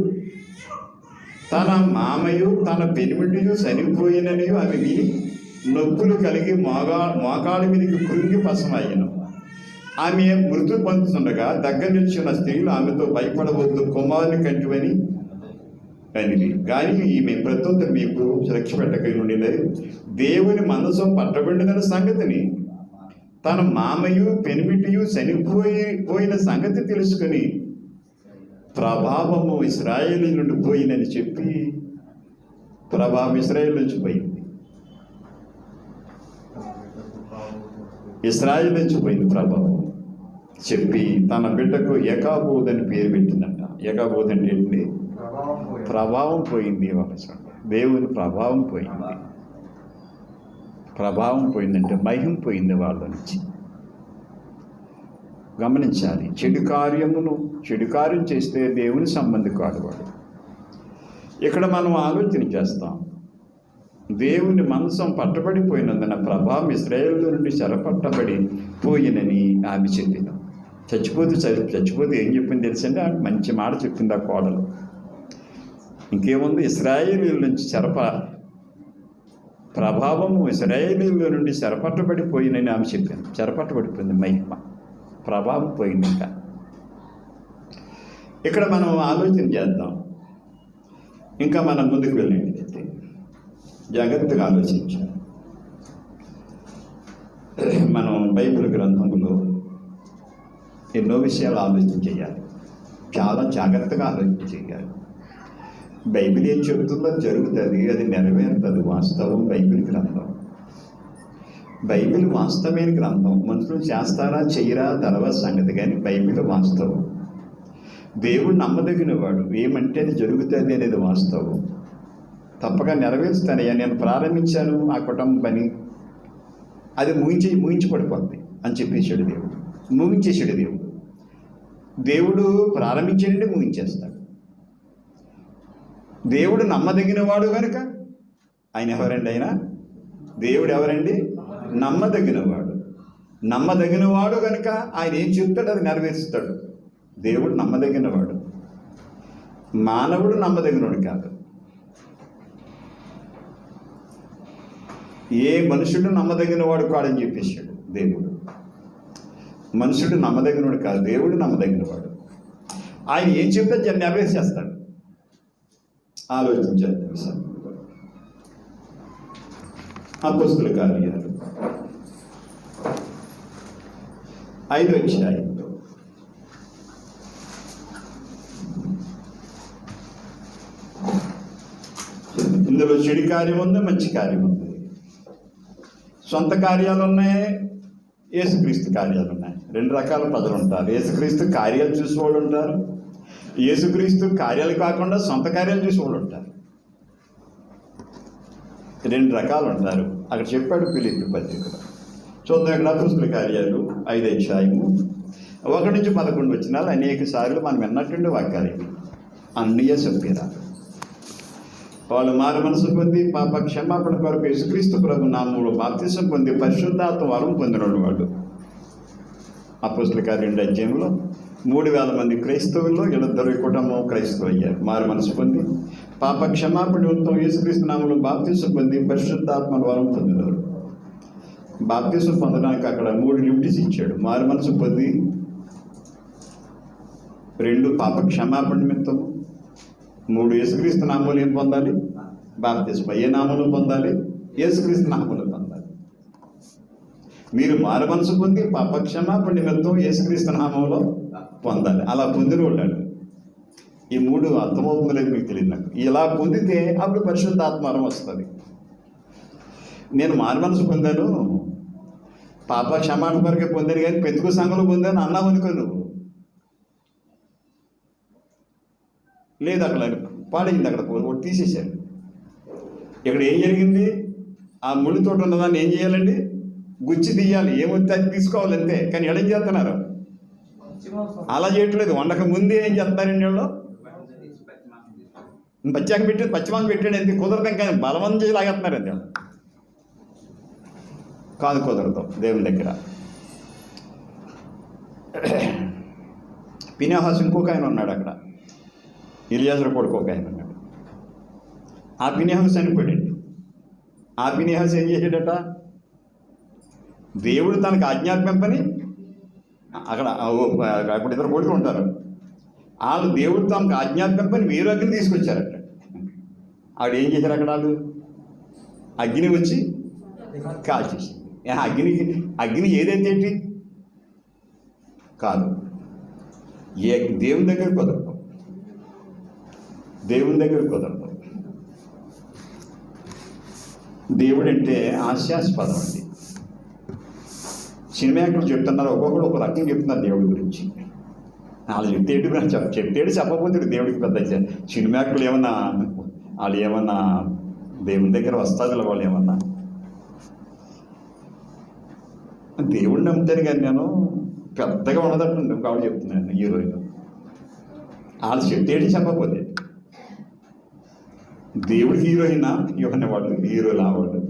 S1: తన మామయు తన పెనిమిటియు చనిపోయిననియు ఆమె విని నొప్పులు కలిగి మోకాళ్ళ మీదకి కృంగి పసమయ్యను. ఆమె మృతి పొందుతుండగా దగ్గర నిలిచిన స్త్రీలు ఆమెతో భయపడవద్దు, కుమారుని కంటివని అనివి. కానీ ఈమె ప్రత్యుత్తరం మీకు రక్ష పెట్టకై ఉండినది. దేవుని మందసం పట్టబడిన సంగతిని తన మామయు పెనిమిటియు చనిపోయిన సంగతి తెలుసుకొని ప్రభావము ఇశ్రాయేలు నుండి పోయిందని చెప్పి ప్రభావం ఇశ్రాయేలు నుంచి పోయింది. ఇశ్రాయేలు నుంచి పోయింది ప్రభావం చెప్పి తన బిడ్డకు యకాబోద్ అని పేరు పెట్టిందంట. యకాబోద్ అంటే ఏంటి? ప్రభావం పోయింది. దేవుని ప్రభావం పోయింది. ప్రభావం పోయిందంటే మహిమ పోయింది వాళ్ళ నుంచి. గమనించాలి. చెడు కార్యం చేస్తే దేవుని సంబంధి కాడు వాడు. ఇక్కడ మనం ఆలోచన చేస్తాం. దేవుని మందసం పట్టబడిపోయినందున ప్రభావం ఇశ్రాయేలు నుండి చెరపట్టబడి పోయినని ఆమె చెప్పింది. చచ్చిపోతే ఏం చెప్పింది తెలుసండి? మంచి మాట చెప్పింది ఆ కోడలు. ఇంకేముంది? ఇశ్రాయేలీల నుంచి ప్రభావము ఇశ్రాయేలీల నుండి చెరపట్టబడిపోయినని ఆమె చెప్పింది. చెరపట్టబడిపోయింది, మహిమ ప్రభావం పోయింది. ఇంకా ఇక్కడ మనం ఆలోచన చేద్దాం. ఇంకా మనం ముందుకు వెళ్ళండి, జాగ్రత్తగా ఆలోచించాలి. మనం బైబిల్ గ్రంథంలో ఎన్నో విషయాలు ఆలోచన చేయాలి. చాలా జాగ్రత్తగా ఆలోచన చేయాలి. బైబిల్ ఏం చెబుతుందో జరుగుతుంది, అది నెరవేరుతుంది. వాస్తవం బైబిల్ గ్రంథం. బైబిల్ వాస్తవమైన గ్రంథం. మనుషులు చేస్తారా చెయ్యరా తర్వాత సంగతి, కానీ బైబిల్ వాస్తవం. దేవుడు నమ్మదగిన వాడు. ఏమంటే అది జరుగుతుంది అనేది వాస్తవం. తప్పక నెరవేరుస్తానయ్యా, నేను ప్రారంభించాను ఆ కుటుంబం పని, అది ముగించి పడిపోద్ది అని చెప్పేసాడు దేవుడు. ముగించేసాడు దేవుడు. దేవుడు ప్రారంభించాడంటే ముగించేస్తాడు. దేవుడు నమ్మదగిన వాడు కనుక ఆయన ఎవరండి? ఆయన దేవుడు ఎవరండి? నమ్మదగినవాడు. నమ్మదగినవాడు కనుక ఆయన ఏం చెప్తాడు అది నెరవేరుస్తాడు. దేవుడు నమ్మదగినవాడు. మానవుడు నమ్మదగినవాడు కాదు. ఏ మనుషుడు నమ్మదగినవాడు కాడని చెప్పేశాడు దేవుడు. మనుషుడు నమ్మదగినవాడు కాదు, దేవుడు నమ్మదగినవాడు. ఆయన ఏం చెప్తే దాన్ని నెరవేర్చేస్తాడు. ఆలోచించాలి. అపోస్తుల కార్యాలు 5వ అధ్యాయంలో ఇందులో చెడు కార్యం ఉంది, మంచి కార్యం ఉంది. సొంత కార్యాలు ఉన్నాయి, యేసుక్రీస్తు కార్యాలు ఉన్నాయి. రెండు రకాల ప్రజలు ఉంటారు. యేసుక్రీస్తు కార్యాలు చూసేవాళ్ళు ఉంటారు, యేసుక్రీస్తు కార్యాలు కాకుండా సొంత కార్యాలు చూసేవాళ్ళు ఉంటారు. రెండు రకాలు ఉంటారు. అక్కడ చెప్పాడు ఫిలిప్పీ పత్రికలో. చూద్దాం. ఇక్కడ అపొస్తలుల కార్యాలు 5వ అధ్యాయము 1-11 వచనాలు అనేక సార్లు మనం విన్నట్టుండి వాక్యాలు ఇవి. అన్నయ్య చెప్పారు, వాళ్ళు మారు మనసు పొంది పాప క్షమాపణ కొరకు యేసుక్రీస్తు ప్రభు నామములో బాప్తిసం పొంది పరిశుద్ధాత్మ వరం పొందిన వాళ్ళు. అపొస్తలుల కార్యం 2వ అధ్యాయంలో 3,000 మంది క్రైస్తవుల్లో 2 కుటుంబం క్రైస్తవులు అయ్యారు. మారు మనసు పొంది పాప క్షమాపణతో యేసుక్రీస్తు నామములో బాప్తిసం పొంది పరిశుద్ధాత్మ వరం పొందినారు. బాప్తిసం పొందడానికి అక్కడ 3 డ్యూటీస్ ఇచ్చాడు. మారు మనసు పొంది, 2 పాప క్షమాపణ నిమిత్తము, 3 యేసుక్రీస్తు నామములు ఏం పొందాలి? బాప్తిసం. ఏ నామములు పొందాలి? యేసుక్రీస్తు నామములు పొందాలి. మీరు మారు మనసు పొంది పాప క్షమాపణ నిమిత్తం యేసుక్రీస్తు నామములో పొందాలి. అలా పొందిన వాళ్ళు ఈ 3 అర్థమవుతుందో లేదు మీకు తెలియదు నాకు. ఇలా పొందితే అప్పుడు పరిశుద్ధాత్మవరం వస్తుంది. నేను మారు మనసు పొందాను, పాప క్షమాపణ కొరకే పొందాను, కానీ పెతుకు సంఘంలో పొందాను అన్నా అనుకో నువ్వు. లేదు, అక్కడ పాడైంది, అక్కడ ఒకటి తీసేశారు. ఇక్కడ ఏం జరిగింది? ఆ ముళ్ళు తోట ఉన్నదాన్ని ఏం చేయాలండి? గుచ్చి తీయాలి. ఏమొస్తే అది తీసుకోవాలంతే. కానీ ఏం చేస్తున్నారు? అలా చేయట్లేదు. వండక ముందే ఏం చేస్తారండి వాళ్ళు? పచ్చాక పెట్టాడు, పచ్చిమాంసం పెట్టాడు, ఎంత కుదరదు. కానీ బలవంతం చేసి లాగేస్తున్నారు అంతే. కాదు, కుదరదు దేవుని దగ్గర. ఫినెహాసు ఇంకొక ఆయన ఉన్నాడు అక్కడ, ఎలియాజరు కొడుకు ఒక ఆయన ఉన్నాడు. ఆ ఫినెహాసు చనిపోయాడండి. ఆ ఫినెహాసు ఏం చేశాడట? దేవుడు తనకు ఆజ్ఞాపింపని అక్కడ అప్పుడు 2 కొడుకులు ఉంటారు. వాళ్ళు దేవుడు తమకు ఆజ్ఞాపింపని వేరు అగ్ని తీసుకొచ్చారట. ఆవిడ ఏం చేశారు? అక్కడ వాళ్ళు అగ్ని వచ్చి కాల్చేసింది. అగ్ని ఏదైతే ఏంటి కాదు, దేవుని దగ్గర కుదరదు. దేవుని దగ్గర కుదరదు. దేవుడు అంటే హాస్యాస్పదం అండి. సినిమా యాక్టర్లు చెప్తున్నారు, ఒక్కొక్కరు ఒక రకం చెప్తున్నారు దేవుడి గురించి. వాళ్ళు చెప్తేడు చెప్పబోతుడు దేవుడికి పెద్ద. సినిమా యాక్టర్లు ఏమన్నా వాళ్ళు ఏమన్నా దేవుని దగ్గర వస్తాదుల వాళ్ళు ఏమన్నా దేవుడిని నమ్ముతాను, కానీ నేను పెద్దగా ఉండదట్టు కావాలి చెప్తున్నాను. హీరోయిన్ వాళ్ళు చెప్తేడు చెప్పబోతే దేవుడు హీరోయినా ఇవన్నీ వాళ్ళు హీరోలు వాళ్ళు.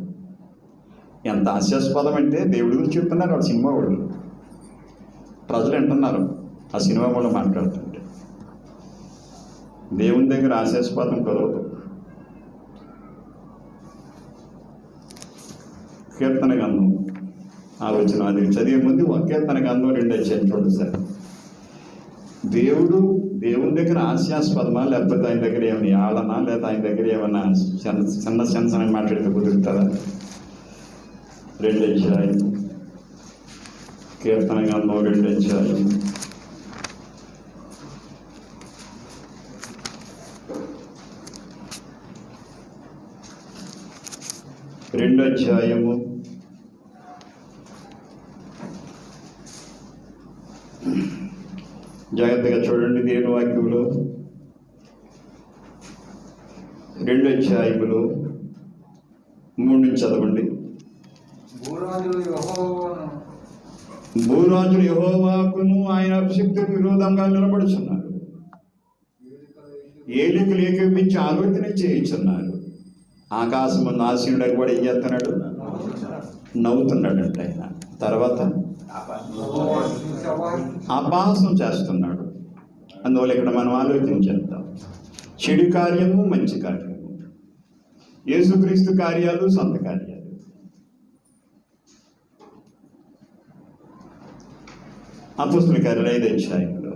S1: ఎంత హాస్యాస్పదం అంటే దేవుడి గురించి చెప్తున్నారు వాళ్ళు. సినిమా వాళ్ళు ప్రజలు వింటున్నారు ఆ సినిమా వాళ్ళు మాట్లాడుతుంటే. దేవుని దగ్గర హాస్యాస్పదం కుదరదు. కీర్తన గ్రంథం వచ్చిన అది చదివే ముందు కీర్తన గ్రంథం 2 అధ్యాయం చూడండి సార్. దేవుని దగ్గర హాస్యాస్పదమా, లేకపోతే ఆయన దగ్గర ఏమైనా ఆడనా, లేకపోతే ఆయన దగ్గర ఏమైనా చిన్న మాట్లాడితే కుదురుతుందా? 2 అధ్యాయం కీర్తన గ్రంథం 2 అధ్యాయం 2 అధ్యాయము 2 జాగ్రత్తగా చూడండి. దేవుని వాక్యంలో 2 అధ్యాయములు 3 నుంచి చదవండి. భూరాజులు యెహోవాకును ఆయన అభిషిక్తులకు విరోధంగా నిలబడుచున్నారు. ఏలికలు ఏకీపించి ఆలోచన చేయించున్నారు. ఆకాశము నాశనుడని కూడా ఏం చేస్తున్నాడు? నవ్వుతున్నాడంట ఆయన. తర్వాత అపహాసం చేస్తున్నాడు. అందువల్ల ఇక్కడ మనం ఆలోచన చేద్దాం. చెడు కార్యము, మంచి కార్యము, యేసుక్రీస్తు కార్యాలు, సొంత కార్యాలు. అపొస్తలుల కార్యాలు 5వ అధ్యాయంలో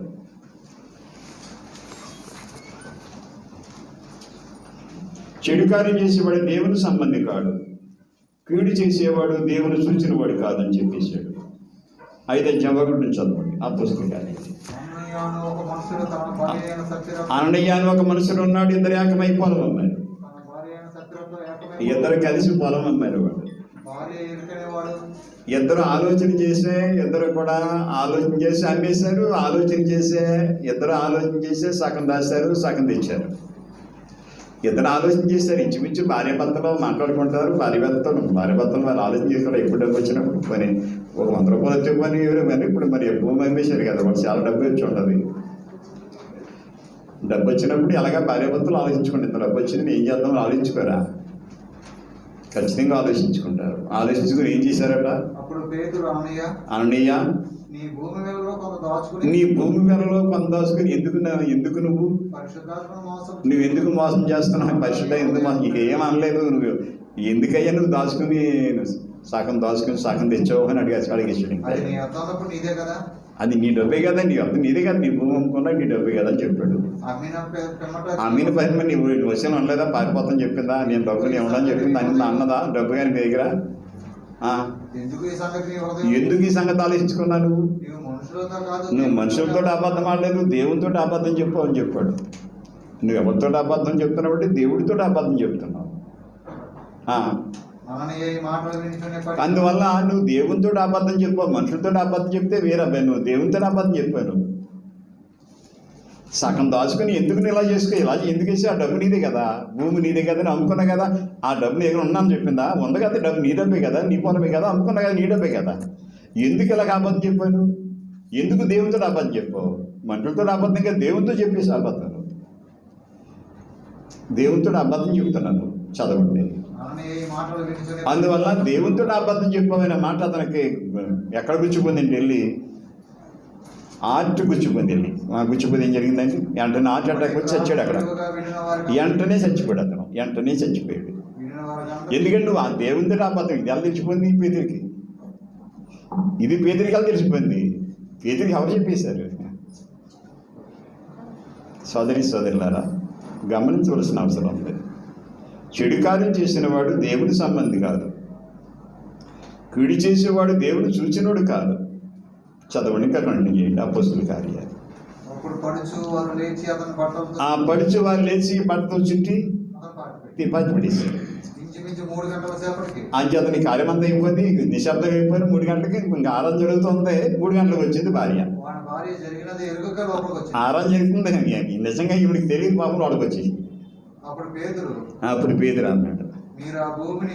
S1: చెడు కార్యం చేసేవాడు దేవుని సంబంధి కాడు, కీడు చేసేవాడు దేవుని సూచిన వాడు కాదని చెప్పేశాడు. 5వ అధ్యాయం 1 నుంచి చదవండి. అపొస్తలుల కార్యాలు. అననీయ అని ఒక మనుషుడు ఉన్నాడు, 2 ఏకమైపోవాలి. ఇద్దరు కలిసి పొలం అమ్మారు వాళ్ళు.
S2: భార్య ఎరుకనేవాడు.
S1: ఇద్దరు ఆలోచన చేసే, ఇద్దరు కూడా ఆలోచన చేసి అమ్మేశారు. ఇద్దరు ఆలోచన చేసే సగం దాశారు, సగం తెచ్చారు. ఇద్దరు ఆలోచన చేశారు. ఇంచుమించు భార్య భర్తలో మాట్లాడుకుంటారు. భార్య భర్తలు వాళ్ళు ఆలోచన చేస్తారు. ఎప్పుడు డబ్బు వచ్చినప్పుడు పని ఒక 100 రూపాయలు వచ్చే పని ఎవరు కానీ ఇప్పుడు మరి ఎక్కువ అమ్మేశారు కదా, వాళ్ళు చాలా డబ్బు వచ్చి ఉండదు. డబ్బు వచ్చినప్పుడు ఎలాగా భార్య భర్తలు ఆలోచించుకోండి. ఇంత డబ్బు వచ్చింది ఏం చేద్దామని ఆలోచించుకోరా? ఖచ్చితంగా ఆలోచించుకుంటారు. ఆలోచించుకుని ఏం చేశారట?
S2: అప్పుడు పేతురు,
S1: అననీయ
S2: నీ భూమి వెలలో కొంత దాచుకుని ఎందుకు నువ్వు ఎందుకు మోసం చేస్తున్నావు? పరిశుద్ధ ఎందుకు మోసం? నీకు ఏం అనలేదు. నువ్వు ఎందుకయ్యా నువ్వు దాచుకుని సగం తెచ్చావు అని అడిగేసాడు. అది నీ డబ్బే కదా, నీదే కదా, నీ భూమి అమ్ముకున్నా నీ డబ్బే కదా అని చెప్పాడు. అమ్మిన పని మరి నీవు వచ్చాను అనలేదా? పారిపోతాను చెప్పిందా? నేను డబ్బుని ఇవ్వడం చెప్పింది అన్నదా? డబ్బు కానీ మీ దగ్గర ఎందుకు ఈ సంగతి ఆలోచించుకున్నా? నువ్వు మనుషులతో అబద్ధం ఆడలేదు, దేవునితో అబద్ధం చెప్పావు అని చెప్పాడు. నువ్వు ఎవరితో అబద్ధం చెప్తున్నావు అంటే దేవుడితో అబద్ధం చెప్తున్నావు. అందువల్ల నువ్వు దేవునితో అబద్ధం చెప్పావు, మనుషులతో అబద్ధం చెప్తే వేరే. నువ్వు దేవునితో అబద్ధం చెప్పాను. సగం దాచుకుని ఎందుకు ఇలా చేసుకో? ఇలా ఎందుకు వేసి? ఆ డబ్బు నీదే కదా, భూమి నీదే కదా, అమ్ముకున్నా కదా. ఆ డబ్బు నీ దగ్గర ఉన్నాను చెప్పిందా? ఉంది కదా, డబ్బు నీ డబ్బే కదా, నీ పొలమే కదా, అమ్ముకున్నా కదా, నీ డబ్బే కదా. ఎందుకు ఇలా అబద్ధం చెప్పాను? ఎందుకు దేవునితో అబద్ధం చెప్పావు? మనుషులతో అబద్ధం కదా, దేవునితో చెప్పేసి అబద్ధం. దేవునితో అబద్ధం చెప్తున్నాను, చదవండి. అందువల్ల దేవునితో అబద్ధం చెప్పామనే మాట అతనికి ఎక్కడ గుచ్చిపోయిందండి? వెళ్ళి గుచ్చిపోయింది. గుచ్చిపోయింది ఏం జరిగిందండి? వెంటనే అటాక్ వచ్చి చచ్చాడు. అక్కడ వెంటనే చచ్చిపోయాడు అతను. ఎందుకంటే నువ్వు ఆ దేవునితో అబద్ధం ఇది ఎలా తెలిసిపోయింది? పేదరికి ఇది పేదరికి ఎలా తెలిసిపోయింది? పేదరికి ఎవరు చెప్పేశారు? సోదరులారా, గమనించవలసిన అవసరం ఉంది. చెడు కార్యం చేసిన వాడు దేవుని సంబంధి కాదు, కీడు చేసేవాడు దేవుని చూచినోడు కాదు. చదవండి, ఇంకా కంటిన్యూ చేయండి. అపోస్తుల కార్యాలు. పడుచు వారు లేచి బట్టతో చుట్టి పడేశారు. అతని కార్యం అంతా అయిపోయింది, నిశ్శబ్దం అయిపోయింది. 3 గంటలకి ఇంకా ఆరాధన జరుగుతుంది. 3 గంటలకు వచ్చింది భార్య. ఆరాధన జరుగుతుంది, నిజంగా ఈవిడికి తెలియదు పాపం. వాడికి వచ్చేసి అప్పుడు పేతురు అన్నాడు, మీరు ఆ భూమిని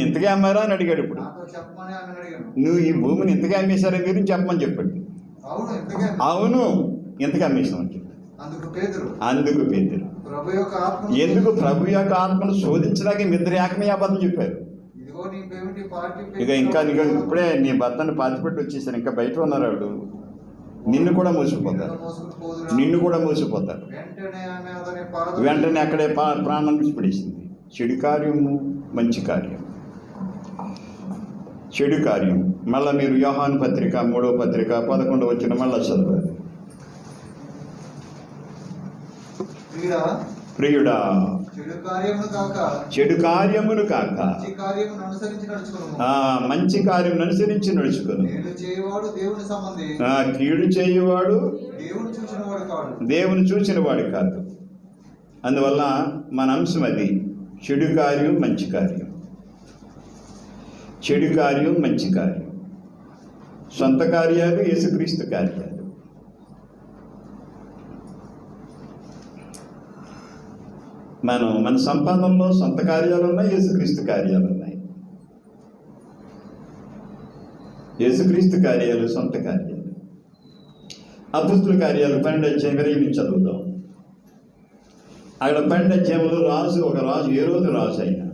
S2: ఎంతగా అమ్మారా అని అడిగాడు. ఇప్పుడు నువ్వు ఈ భూమిని ఎంతగా అమ్మేశారా మీరు చెప్పమని చెప్పాడు. అవును, ఎంతగా అమ్మేసామని చెప్పాడు. అందుకు పేతురు ఎందుకు ప్రభు యొక్క ఆత్మను శోధించడానికి మిద్దరు ఏకమే అబద్ధం చెప్పారు. ఇంకా ఇప్పుడే నీ భర్తను పాతిపెట్టి వచ్చేసారు, ఇంకా బయట ఉన్నారు వాళ్ళు. నిన్ను కూడా మోసిపోతారు. వెంటనే అక్కడే ప్రాణం విడిచిపడేసింది. చెడు కార్యము, మంచి కార్యం. చెడు కార్యం మళ్ళీ మీరు యోహాను పత్రిక 3వ పత్రిక 11వ వచనం మళ్ళీ చదవాలి. ప్రియుడా, చెడు కార్యమును కాక మంచి కార్యం అనుసరించి నడుచుకును. కీడు చేయువాడు దేవుని చూచిన వాడు కాదు. అందువల్ల మన అంశం అది, చెడు కార్యం, మంచి కార్యం. చెడు కార్యం, మంచి కార్యం. సొంత కార్యాలు, యేసుక్రీస్తు కార్యాలు. మన సంపాదనలో సొంత కార్యాలు ఉన్నాయి, యేసుక్రీస్తు కార్యాలు ఉన్నాయి. యేసుక్రీస్తు కార్యాలు సొంత కార్యాలు. అపోస్తుల కార్యాలు 12వ అధ్యాయం చదువుతాం. అక్కడ 12వ అధ్యాయంలో ఒక రాజు హేరోదు రాజు అయినా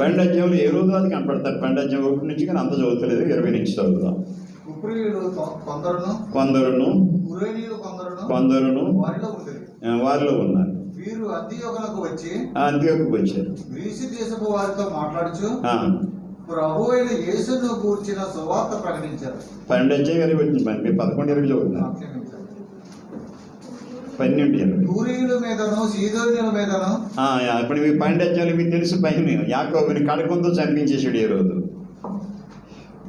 S2: 12వ అధ్యాయంలో హేరోదు రాజు కనపడతారు. 12వ అధ్యాయం 1 నుంచి కానీ అంత చదువుతలేదు, 20 నుంచి చదువుతాం. కొందరును వారిలో ఉన్నారు. అంత్యోకుకు వచ్చారు. గ్రీసు దేశపు వారితో మాట్లాడుచు ప్రభువైన యేసును గూర్చిన సువార్త ప్రకటించారు.
S1: 12వ అధ్యాయం 11-20 చదువుతున్నారు. 12-20
S2: తూరీయుల మీదను సీదోనుల మీదను.
S1: ఇప్పుడు మీ 12వ అధ్యాయం మీకు తెలుసు. పైన యాకోబుని కడకంతో చంపించేసాడు. ఏ రోజు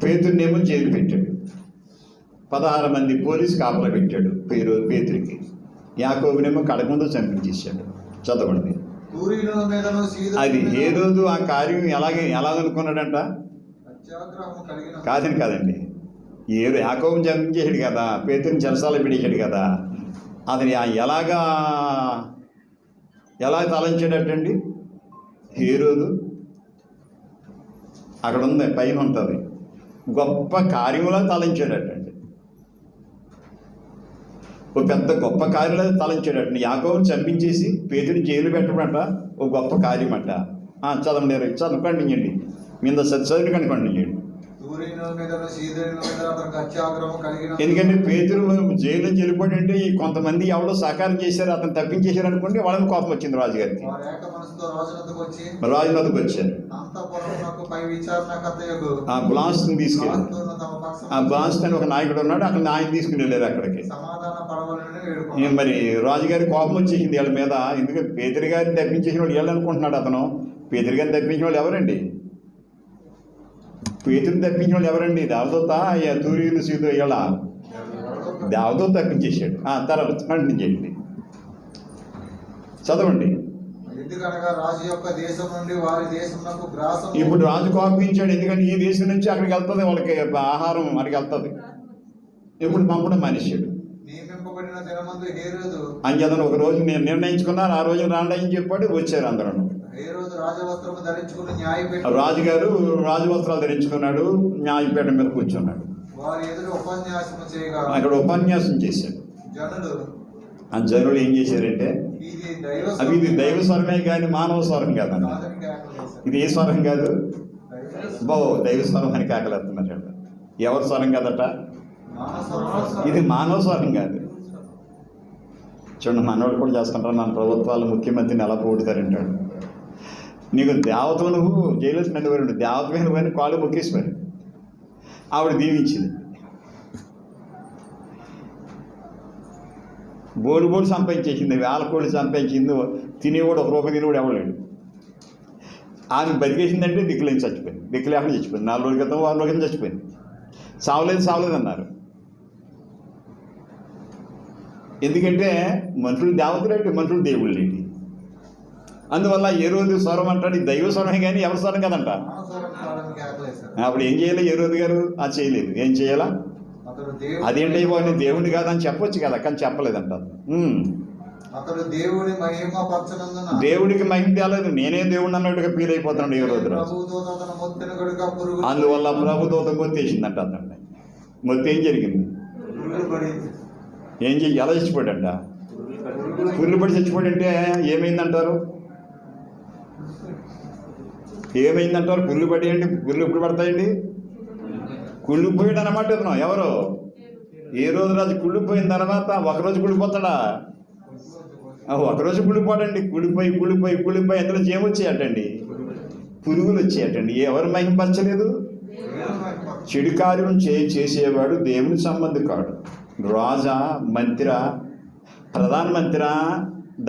S1: పేతుర్నేమో జైలు పెట్టాడు. 16 మంది పోలీసు కాపలా పెట్టాడు పేతురికి. యాకోబునేమో కడకంతో చంపించేశాడు. చదవండి.
S3: తూరీల మీదను సీదోను
S2: అది
S3: మీదను
S2: ఏ రోజు ఆ కార్యం ఎలాగనుకున్నాడంట?
S3: అత్యాగ్రహము కలిగిన
S2: కాదండి. యాకోబుని చంపించేసాడు కదా, పేతురుని చెరసాల పెట్టేశాడు కదా, అతని ఎలా తలంచాడటండి? ఏ రోజు అక్కడ ఉంది, పైన ఉంటుంది, గొప్ప కార్యములా తలంచాడటండి. ఒక పెద్ద గొప్ప కార్యంలో తలంచాడటండి. యాకోబుని చంపించేసి పేతుని జైలు పెట్టమంట ఓ గొప్ప కార్యం అంట. చదవకండి మీద చదివి కనుకండి.
S3: తూరీల మీదను సీదోను మీదను అతనికి అత్యాగ్రహము కలిగిన
S2: ఎందుకంటే పేతురు జైలు నుంచి వెళ్ళిపోయింటే కొంతమంది ఎవరో సహకారం చేశారు, అతను తప్పించేశారు అనుకోండి, వాళ్ళని కోపం వచ్చింది రాజుగారికి.
S3: వారు ఏక మనసుతో రాజునొద్దకు వచ్చి
S2: రాజునద్దకు వచ్చారు.
S3: అంతఃపురమునకు పై విచారణకర్తయగు
S2: ఆ బ్లాన్స్ని తీసుకెళ్ళి,
S3: శాస్త్రులను తమ పక్షమున
S2: ఆ బ్లాన్స్ అని ఒక నాయకుడు ఉన్నాడు, అక్కడ ఆయన తీసుకుని వెళ్ళారు అక్కడికి.
S3: సమాధాన పడవలని వేడుకున్నారు.
S2: మరి రాజుగారి కోపం వచ్చేసింది వీళ్ళ మీద. ఎందుకంటే పేతురు గారిని తప్పించేసిన వాళ్ళు వీళ్ళు అనుకుంటున్నాడు అతను. పేతురు గారిని తప్పించిన వాళ్ళు ఎవరండి? పేతురుని తప్పించిన వాళ్ళు ఎవరండి? దేవదూత, తూరీలు సీదో ఇలా దేవదూత తప్పించేశాడు. తర్వాత కంటిన్యూ చేయండి, చదవండి.
S3: ఎందుకనగా రాజు యొక్క దేశం నుండి వారి దేశమునకు గ్రాసం
S2: ఇప్పుడు రాజు కోపించాడు, ఎందుకంటే ఈ దేశం నుంచి అక్కడికి వెళ్తుంది, వాళ్ళకి ఆహారం అక్కడికి వెళ్తుంది. ఇప్పుడు పంపడం మనిషిడు.
S3: నియమింపబడిన దినమందు హేరోదు
S2: అంచేతను ఒక రోజు నేను నిర్ణయించుకున్నాను, ఆ రోజు రాండి అని చెప్పాడు. వచ్చారు అందరూ.
S3: హేరోదు రాజవస్త్రము ధరించుకుని న్యాయపీఠం
S2: రాజుగారు రాజవస్త్రాలు ధరించుకున్నాడు, న్యాయపీఠం మీద కూర్చున్నాడు.
S3: వారి ఎదురు ఉపన్యాసము చేయగా
S2: అక్కడ ఉపన్యాసం చేశాడు.
S3: జనులు
S2: ఆ జనులు ఏం చేశారంటే, ఇది దైవ స్వరమే కానీ మానవ స్వరం కాదన్న. ఇది ఏ స్వరం కాదు, దైవ స్వరం అని కేకలేస్తున్నారు. ఎవరి స్వరం కాదట? ఇది మానవ స్వరం కాదు. చూడండి, మనవాళ్ళు కూడా చేస్తుంటారు, మన ప్రభుత్వాలు ముఖ్యమంత్రిని ఎలా పోడుతారంటాడు. నీకు దేవతలు, నువ్వు జైలు నన్ను పోయి దేవతమైన పోయిన కాళ్ళు మొక్కేసిపోయి ఆవిడ దీవించింది. బోడు సంపాదించేసింది, వేల కోళ్ళు సంపాదించింది, తినేవాడు ఒక రూపాయి తినేవాడు ఎవలేడు. ఆమె బతికేసిందంటే దిక్కులేని చచ్చిపోయింది, దిక్కులేకుండా చచ్చిపోయింది. 4 రోజుల క్రితం 6 రోజుల క్రితం చచ్చిపోయింది. సావలేదు అన్నారు. ఎందుకంటే మనుషులు దేవతలేంటి, మనుషులు దేవుళ్ళేంటి. అందువల్ల ఏ రోజు స్వరం అంటాడు, ఇది దైవ స్వరమే కానీ ఎవరి స్వరం కదంట. అప్పుడు ఏం చేయాలి ఏ రోజు గారు? అది చేయలేదు. ఏం చేయాలా? అదేంటి వాడిని దేవుడిని కాదని చెప్పొచ్చు కదా, కానీ చెప్పలేదంట.
S3: అతడు దేవుని మహిమ పరచనందున
S2: దేవుడికి మహిమ తేలేదు, నేనే దేవుడిని అన్నట్టుగా ఫీల్ అయిపోతున్నాడు ఏ రోజు. అందువల్ల ప్రభుదూత మొత్తేసిందంట అతన్ని. మొత్తం ఏం జరిగింది? ఎలా చచ్చిపోయాడంట? పుల్లు పడి చచ్చిపోయాడంటే ఏమైందంటారు? పుల్లు పడి అంటే పుల్లు ఎప్పుడు పడతాయండి? కుళ్ళిపోయాడు అన్నమాట ఇతను. ఎవరు? ఏ రోజు రాజు కుళ్ళిపోయిన తర్వాత ఒకరోజు కుళ్ళిపోతాడా? ఒకరోజు కుళ్ళిపోడండి. కుళ్ళిపోయి అందులో ఏమొచ్చాయటండి? పురుగులు వచ్చాయటండి. ఎవరు మహింపరచలేదు? చెడు కార్యం చేసేవాడు దేవుని సంబంధి కాడు. రాజా, మంత్రి, ప్రధానమంత్రి,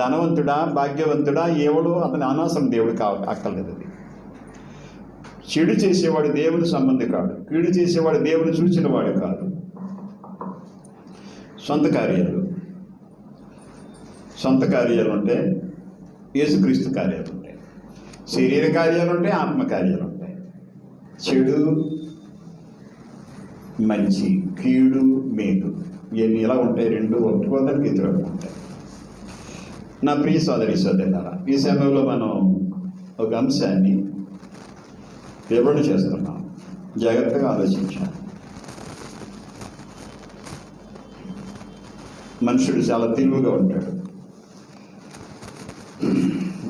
S2: ధనవంతుడా, భాగ్యవంతుడా, ఎవడు అతని అనవసరం దేవుడు అక్కర్లేదు. అది చెడు చేసేవాడు దేవుని సంబంధి కాడు. కీడు చేసేవాడు దేవుని చూసిన వాడు కాదు. సొంత కార్యాలు ఉంటే యేసుక్రీస్తు కార్యాలు ఉంటాయి, శరీర కార్యాలు ఉంటాయి, ఆత్మ కార్యాలు ఉంటాయి. చెడు, మంచి, కీడు, మేలు, ఇవన్నీ ఇలా ఉంటాయి. రెండు ఒప్పుకోవడానికి ఎదురు ఉంటాయి. నా ప్రియ సోదరులారా, ఈ సమయంలో మనం ఒక అంశాన్ని వివరణ చేస్తున్నాం. జాగ్రత్తగా ఆలోచించాలి. మనుషుడు చాలా తెలివిగా ఉంటాడు.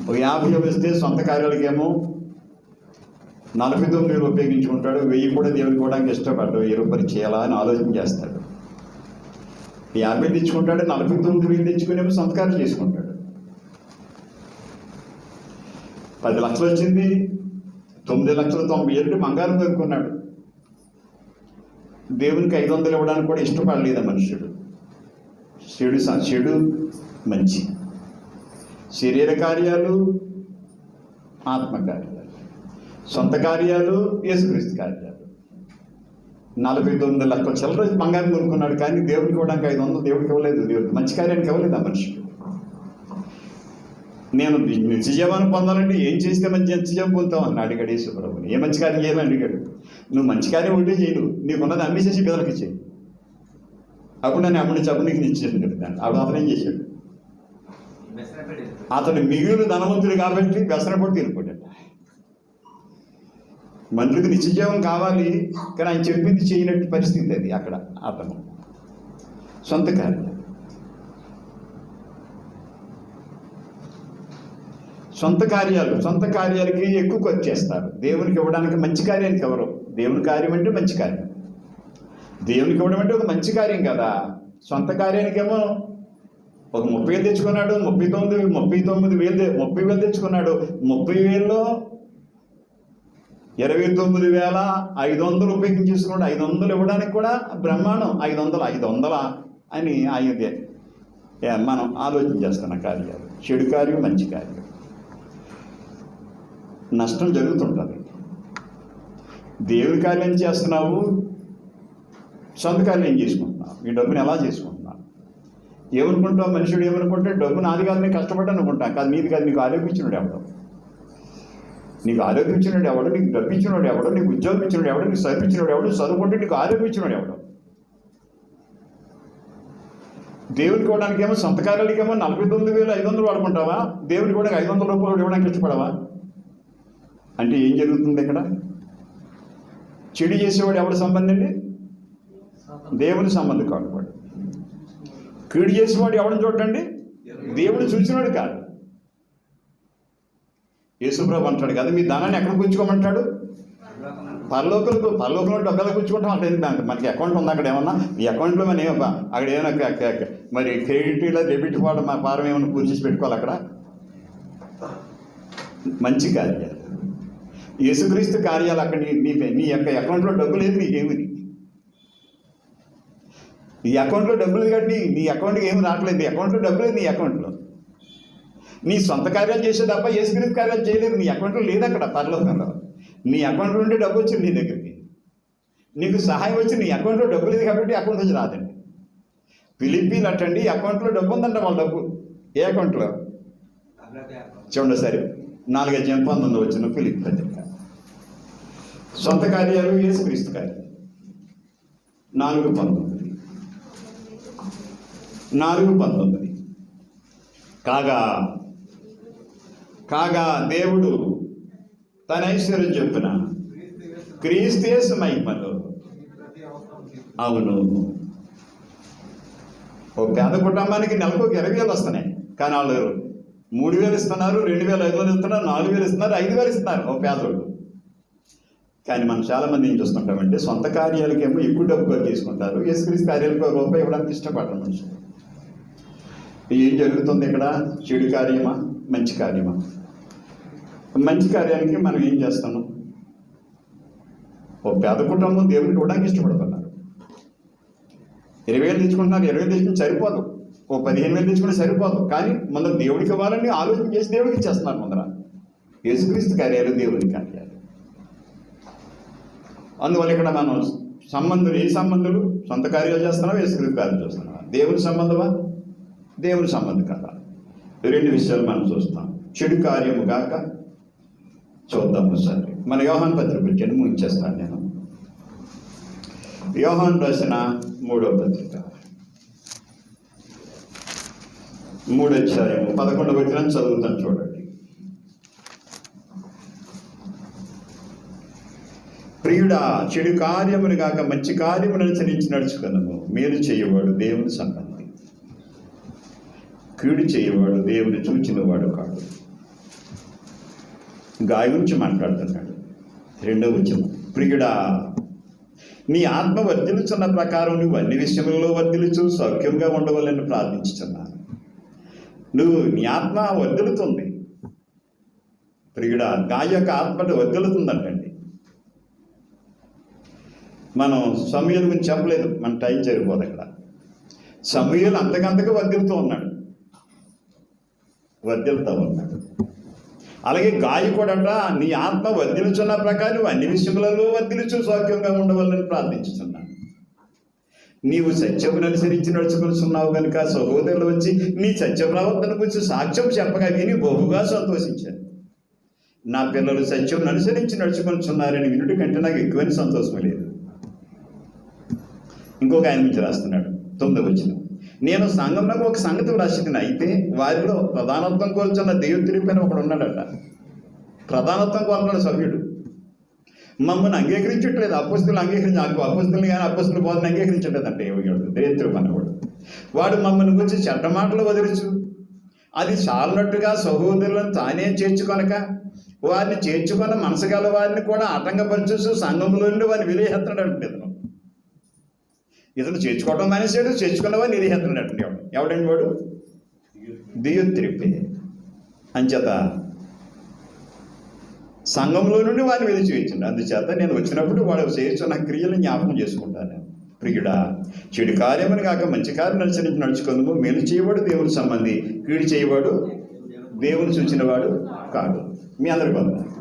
S2: ఒక 50 వేస్తే సొంత కార్యాలకేమో 49 ఉపయోగించుకుంటాడు. 1000 కూడా దేవుడికి ఇవ్వడానికి ఇష్టపడ్డాడు. 1000 రూపాయలు చేయాలా అని ఆలోచన చేస్తాడు. 50 తెచ్చుకుంటాడు, 49,000 తెచ్చుకునేమో సొంత కార్యం చేసుకుంటాడు. 10 లక్షలు వచ్చింది, 9,90,000 బంగారం కొనుక్కున్నాడు. దేవునికి 500 ఇవ్వడానికి కూడా ఇష్టపడలేదు మనుషుడు. చెడు, మంచి, శరీర కార్యాలు, ఆత్మ కార్యాలు, సొంత కార్యాలు, యేసుక్రీస్తు కార్యాలు. 49 లక్షల చిల్లర బంగారం కొనుక్కున్నాడు, కానీ దేవుడికి ఇవ్వడానికి 500 దేవుడికి ఇవ్వలేదు. దేవుడికి మంచి కార్యానికి ఇవ్వలేదు ఆ మనిషికి. నేను నిత్యజీవాన్ని పొందాలంటే ఏం చేస్తే మంచి నిత్యజీవం పొందుతావు అని అడిగాడు యేసుప్రభుని. ఏ మంచి కార్యం చేయాలని అడిగాడు. నువ్వు మంచి కార్యం ఒకటే చేయను, నీకున్నది అమ్మేసేసి పిల్లలకి చేయి, అప్పుడు నన్ను అమ్మడి చెప్పు నీకు నిత్యజీవం కలుగుతాను. అప్పుడు అతను ఏం చేశాడు? అతడు మిగిలిన ధనవంతుడు కాబట్టి వ్యసనపడి తీరిపోయాడు. మనుషులకు నిత్యజీవం కావాలి, కానీ ఆయన చెప్పింది చేయనట్టు పరిస్థితి అది. అక్కడ అతను సొంత కార్యం, సొంత కార్యాలకి ఎక్కువ ఖర్చు చేస్తారు. దేవునికి ఇవ్వడానికి మంచి కార్యానికి ఎవరు? దేవుని కార్యం అంటే మంచి కార్యం, దేవునికి ఇవ్వడం అంటే ఒక మంచి కార్యం కదా. సొంత కార్యానికేమో ఒక 30,000 తెచ్చుకున్నాడు, 30,000 తెచ్చుకున్నాడు. 30,000లో 29,500 ఉపయోగించేసుకున్నాడు. 500 ఇవ్వడానికి కూడా బ్రహ్మాండం. 500 అని అయ్యేదే మనం ఆలోచన చేస్తున్న కార్యాలు. చెడు కార్యం, మంచి కార్యం, నష్టం జరుగుతుంటుంది. దేవుని కార్యం చేస్తున్నావు, సొంత కార్యం ఏం చేసుకుంటున్నావు? ఈ డబ్బుని ఎలా చేసుకుంటున్నావు? ఏమనుకుంటావు? మనుషుడు ఏమనుకుంటే డబ్బు నాది కాదు, నేను కష్టపడ్డా అనుకుంటాను. కాదు, నీది కాదు. నీకు ఆరోగ్యం ఇచ్చినాడు ఎవడో, నీకు ఆరోగ్యం ఇచ్చినాడు ఎవడో, నీకు డబ్బు ఇచ్చినాడు ఎవడో, నీకు ఉద్యోగం ఇచ్చినాడు ఎవడో, నీకు చదువు ఇచ్చినాడు ఎవడో, చదువుకుంటే నీకు ఆరోగ్యం ఇచ్చినాడు ఎవడో. దేవునికి ఇవ్వడానికి ఏమో సొంత కార్యాలకేమో 49,500 వాడుకుంటావా? దేవునికి కూడా 500 రూపాయలు ఇవ్వడానికి ఇష్టపడవా? అంటే ఏం జరుగుతుంది ఇక్కడ? చెడు చేసేవాడు ఎవరి సంబంధం అండి? దేవుని సంబంధం కాదు వాడు. కీడు చేసేవాడు ఎవరిని చూడండి? దేవుడు చూసినాడు కాదు. యేసుప్రభు అంటాడు కదా, మీ ధనాన్ని ఎక్కడ కూర్చోమంటాడు? పరలోకంలో డబ్బులు కూర్చుకుంటాం. అంటే మనకి అకౌంట్ ఉంది అక్కడ ఏమన్నా? ఈ అకౌంట్లో మనం అక్కడ ఏమైనా మరి క్రెడిట్ ఇలా డెబిట్ కూడా మా ఫారం ఏమైనా కూర్చేసి పెట్టుకోవాలి అక్కడ? మంచి కార్యాలు, యేసుక్రీస్తు కార్యాలు అక్కడ నీ యొక్క అకౌంట్లో డబ్బు లేదు, నీకేమిది? నీ అకౌంట్లో డబ్బు లేదు కాబట్టి నీ అకౌంట్కి ఏమి రావట్లేదు. నీ అకౌంట్లో డబ్బు లేదు. నీ అకౌంట్లో నీ సొంత కార్యాలు చేసే తప్ప యేసుక్రీస్తు కార్యాలు చేయలేదు. నీ అకౌంట్లో లేదు అక్కడ పరలోకంలో. నీ అకౌంట్లో నుండి డబ్బు వచ్చింది నీ దగ్గరికి, నీకు సహాయం వచ్చి నీ అకౌంట్లో డబ్బు లేదు కాబట్టి అకౌంట్ నుంచి రాదండి. ఫిలిప్పీలు అట్టండి, అకౌంట్లో డబ్బు ఉందంట. వాళ్ళ డబ్బు ఏ అకౌంట్లో చూడండి సరే. 4:19 వచ్చిన ఫిలిప్పీ పత్రిక. సొంత కార్యాలు, యేసుక్రీస్తు కార్యాలు. 4:19 కాగా దేవుడు తన ఐశ్వర్యం చెప్పున క్రీస్తు యేసు మహిమలో. అవును, ఒక పేద కుటుంబానికి నెలకు 20,000 వస్తున్నాయి, కానీ వాళ్ళు 3,000 ఇస్తున్నారు, 2,500 ఇస్తున్నారు, 4,000 ఇస్తున్నారు, 5,000 ఇస్తున్నారు ఒక పేదోళ్ళు. కానీ మనం చాలామంది ఏం చూస్తుంటామంటే సొంత కార్యాలకేమో ఎక్కువ డబ్బుగా తీసుకుంటారు, యేసుక్రీస్తు కార్యాలకు రూపాయి ఇవ్వడానికి ఇష్టపడరు మనుషులు. ఏం జరుగుతుంది ఇక్కడ? చెడు కార్యమా, మంచి కార్యమా? మంచి కార్యానికి మనం ఏం చేస్తాము? ఓ పేద కుటుంబం దేవుడికి ఇవ్వడానికి ఇష్టపడుతున్నారు. 20,000 తెచ్చుకుంటున్నారు, 20,000 తెచ్చుకుని సరిపోదు. ఓ 15,000 తెచ్చుకుంటే సరిపోదు. కానీ ముందర దేవుడికి ఇవ్వాలని ఆలోచన చేసి దేవుడికి ఇచ్చేస్తున్నారు. ముందర యేసుక్రీస్తు కార్యాలు, దేవుని కార్యాలు. అందువల్ల ఇక్కడ మనం సంబంధులు, ఏ సంబంధులు? సొంత కార్యాలు చేస్తున్నావా, యేసుక్రీస్తు కార్యాలు చేస్తున్నావా? దేవుని సంబంధమా, దేవుని సంబంధం కదా? 2 విషయాలు మనం చూస్తాం. చెడు కార్యము గాక చూద్దాము సరే. మన యోహాను పత్రిక వచ్చాను, ముగించేస్తాను నేను. యోహాను రాసిన 3వ పత్రిక 3వ అధ్యాయము 11వ వచనం చదువుతాను చూడండి. ప్రియుడా, చెడు కార్యములు కాక మంచి కార్యమును అనుసరించి నడుచుకున్నాము. మేలు చేయవాడు దేవుని సంబంధి, కీడు చేయవాడు దేవుని చూచినవాడు కాడు. గాయ గురించి మాట్లాడుతున్నాడు. 2వ వచనం, ప్రియుడా, నీ ఆత్మ వర్ధిల్లుచున్న ప్రకారం నువ్వు అన్ని విషయములలో వర్ధిల్లుచు సౌఖ్యంగా ఉండవాలని ప్రార్థించుతున్నాను. నీ ఆత్మ వర్ధిల్లుతుంది. ప్రియుడా, గాయ యొక్క ఆత్మ వర్ధిల్లుతుందంటండి. మనం సమూయేలు గురించి చెప్పలేదు, మన టైం సరిపోదు అక్కడ. సమూయేలు అంతకంతగా వర్ధిల్లుతూ ఉన్నాడు. అలాగే గాయ కూడా నీ ఆత్మ వర్ధిల్చున్న ప్రకారం అన్ని విషయములలో వర్ధిల్చు సౌఖ్యంగా ఉండవాలని ప్రార్థించుతున్నాను. నీవు సత్యమును అనుసరించి నడుచుకుంటున్నావు కనుక సహోదరులు వచ్చి నీ సత్య ప్రవర్తన గురించి సాక్ష్యం చెప్పగా విని బహుగా సంతోషించాను. నా పిల్లలు సత్యం అనుసరించి నడుచుకుంటున్నారని వినుటి కంటే నాకు ఎక్కువని సంతోషం లేదు. ఇంకొక ఆయన నుంచి రాస్తున్నాడు 9వ వచనం. నేను సంఘంలో ఒక సంగతి రాసిదిని, అయితే వారిలో ప్రధానత్వం కోరుచున్న దేవతిరిపి అని ఒకడు ఉన్నాడట. ప్రధానత్వం కోరుతున్నాడు సభ్యుడు. మమ్మల్ని అంగీకరించట్లేదు, అపోస్తులు అపోస్తుల్ని కానీ అపోస్తుల బోధన అంగీకరించట్లేదంటే దేవతిరిపి అన్నవాడు. వాడు మమ్మల్ని గురించి చెడ్డ మాటలు వదిలిచు అది చాలనట్టుగా సహోదరులను తానే చేర్చుకొనక వారిని చేర్చుకున్న మనసు గల వారిని కూడా ఆటంకపరచు సంఘంలో నుండి వారిని విలేహెత్తనాడు. ఇతను చేర్చుకోవడం మానేసాడు, చేర్చుకున్న వాడిని విలేహెత్తనాడు. ఎవడండి వాడు? దియోత్రిపే. అంచేత సంఘంలో నుండి వారిని విడిచివేయించండి. అందుచేత నేను వచ్చినప్పుడు వాడు చేస్తున్న క్రియలను జ్ఞాపకం చేసుకుంటాను. ప్రియుడా, చెడు కార్యమని కాక మంచి కార్యం అనుసరించి నడుచుకుందాము. మేలు చేయవాడు దేవుని సంబంధి, కీడు చేయవాడు దేవుని చూచిన వాడు కాదు. మీ అందరికీ వందనాలు.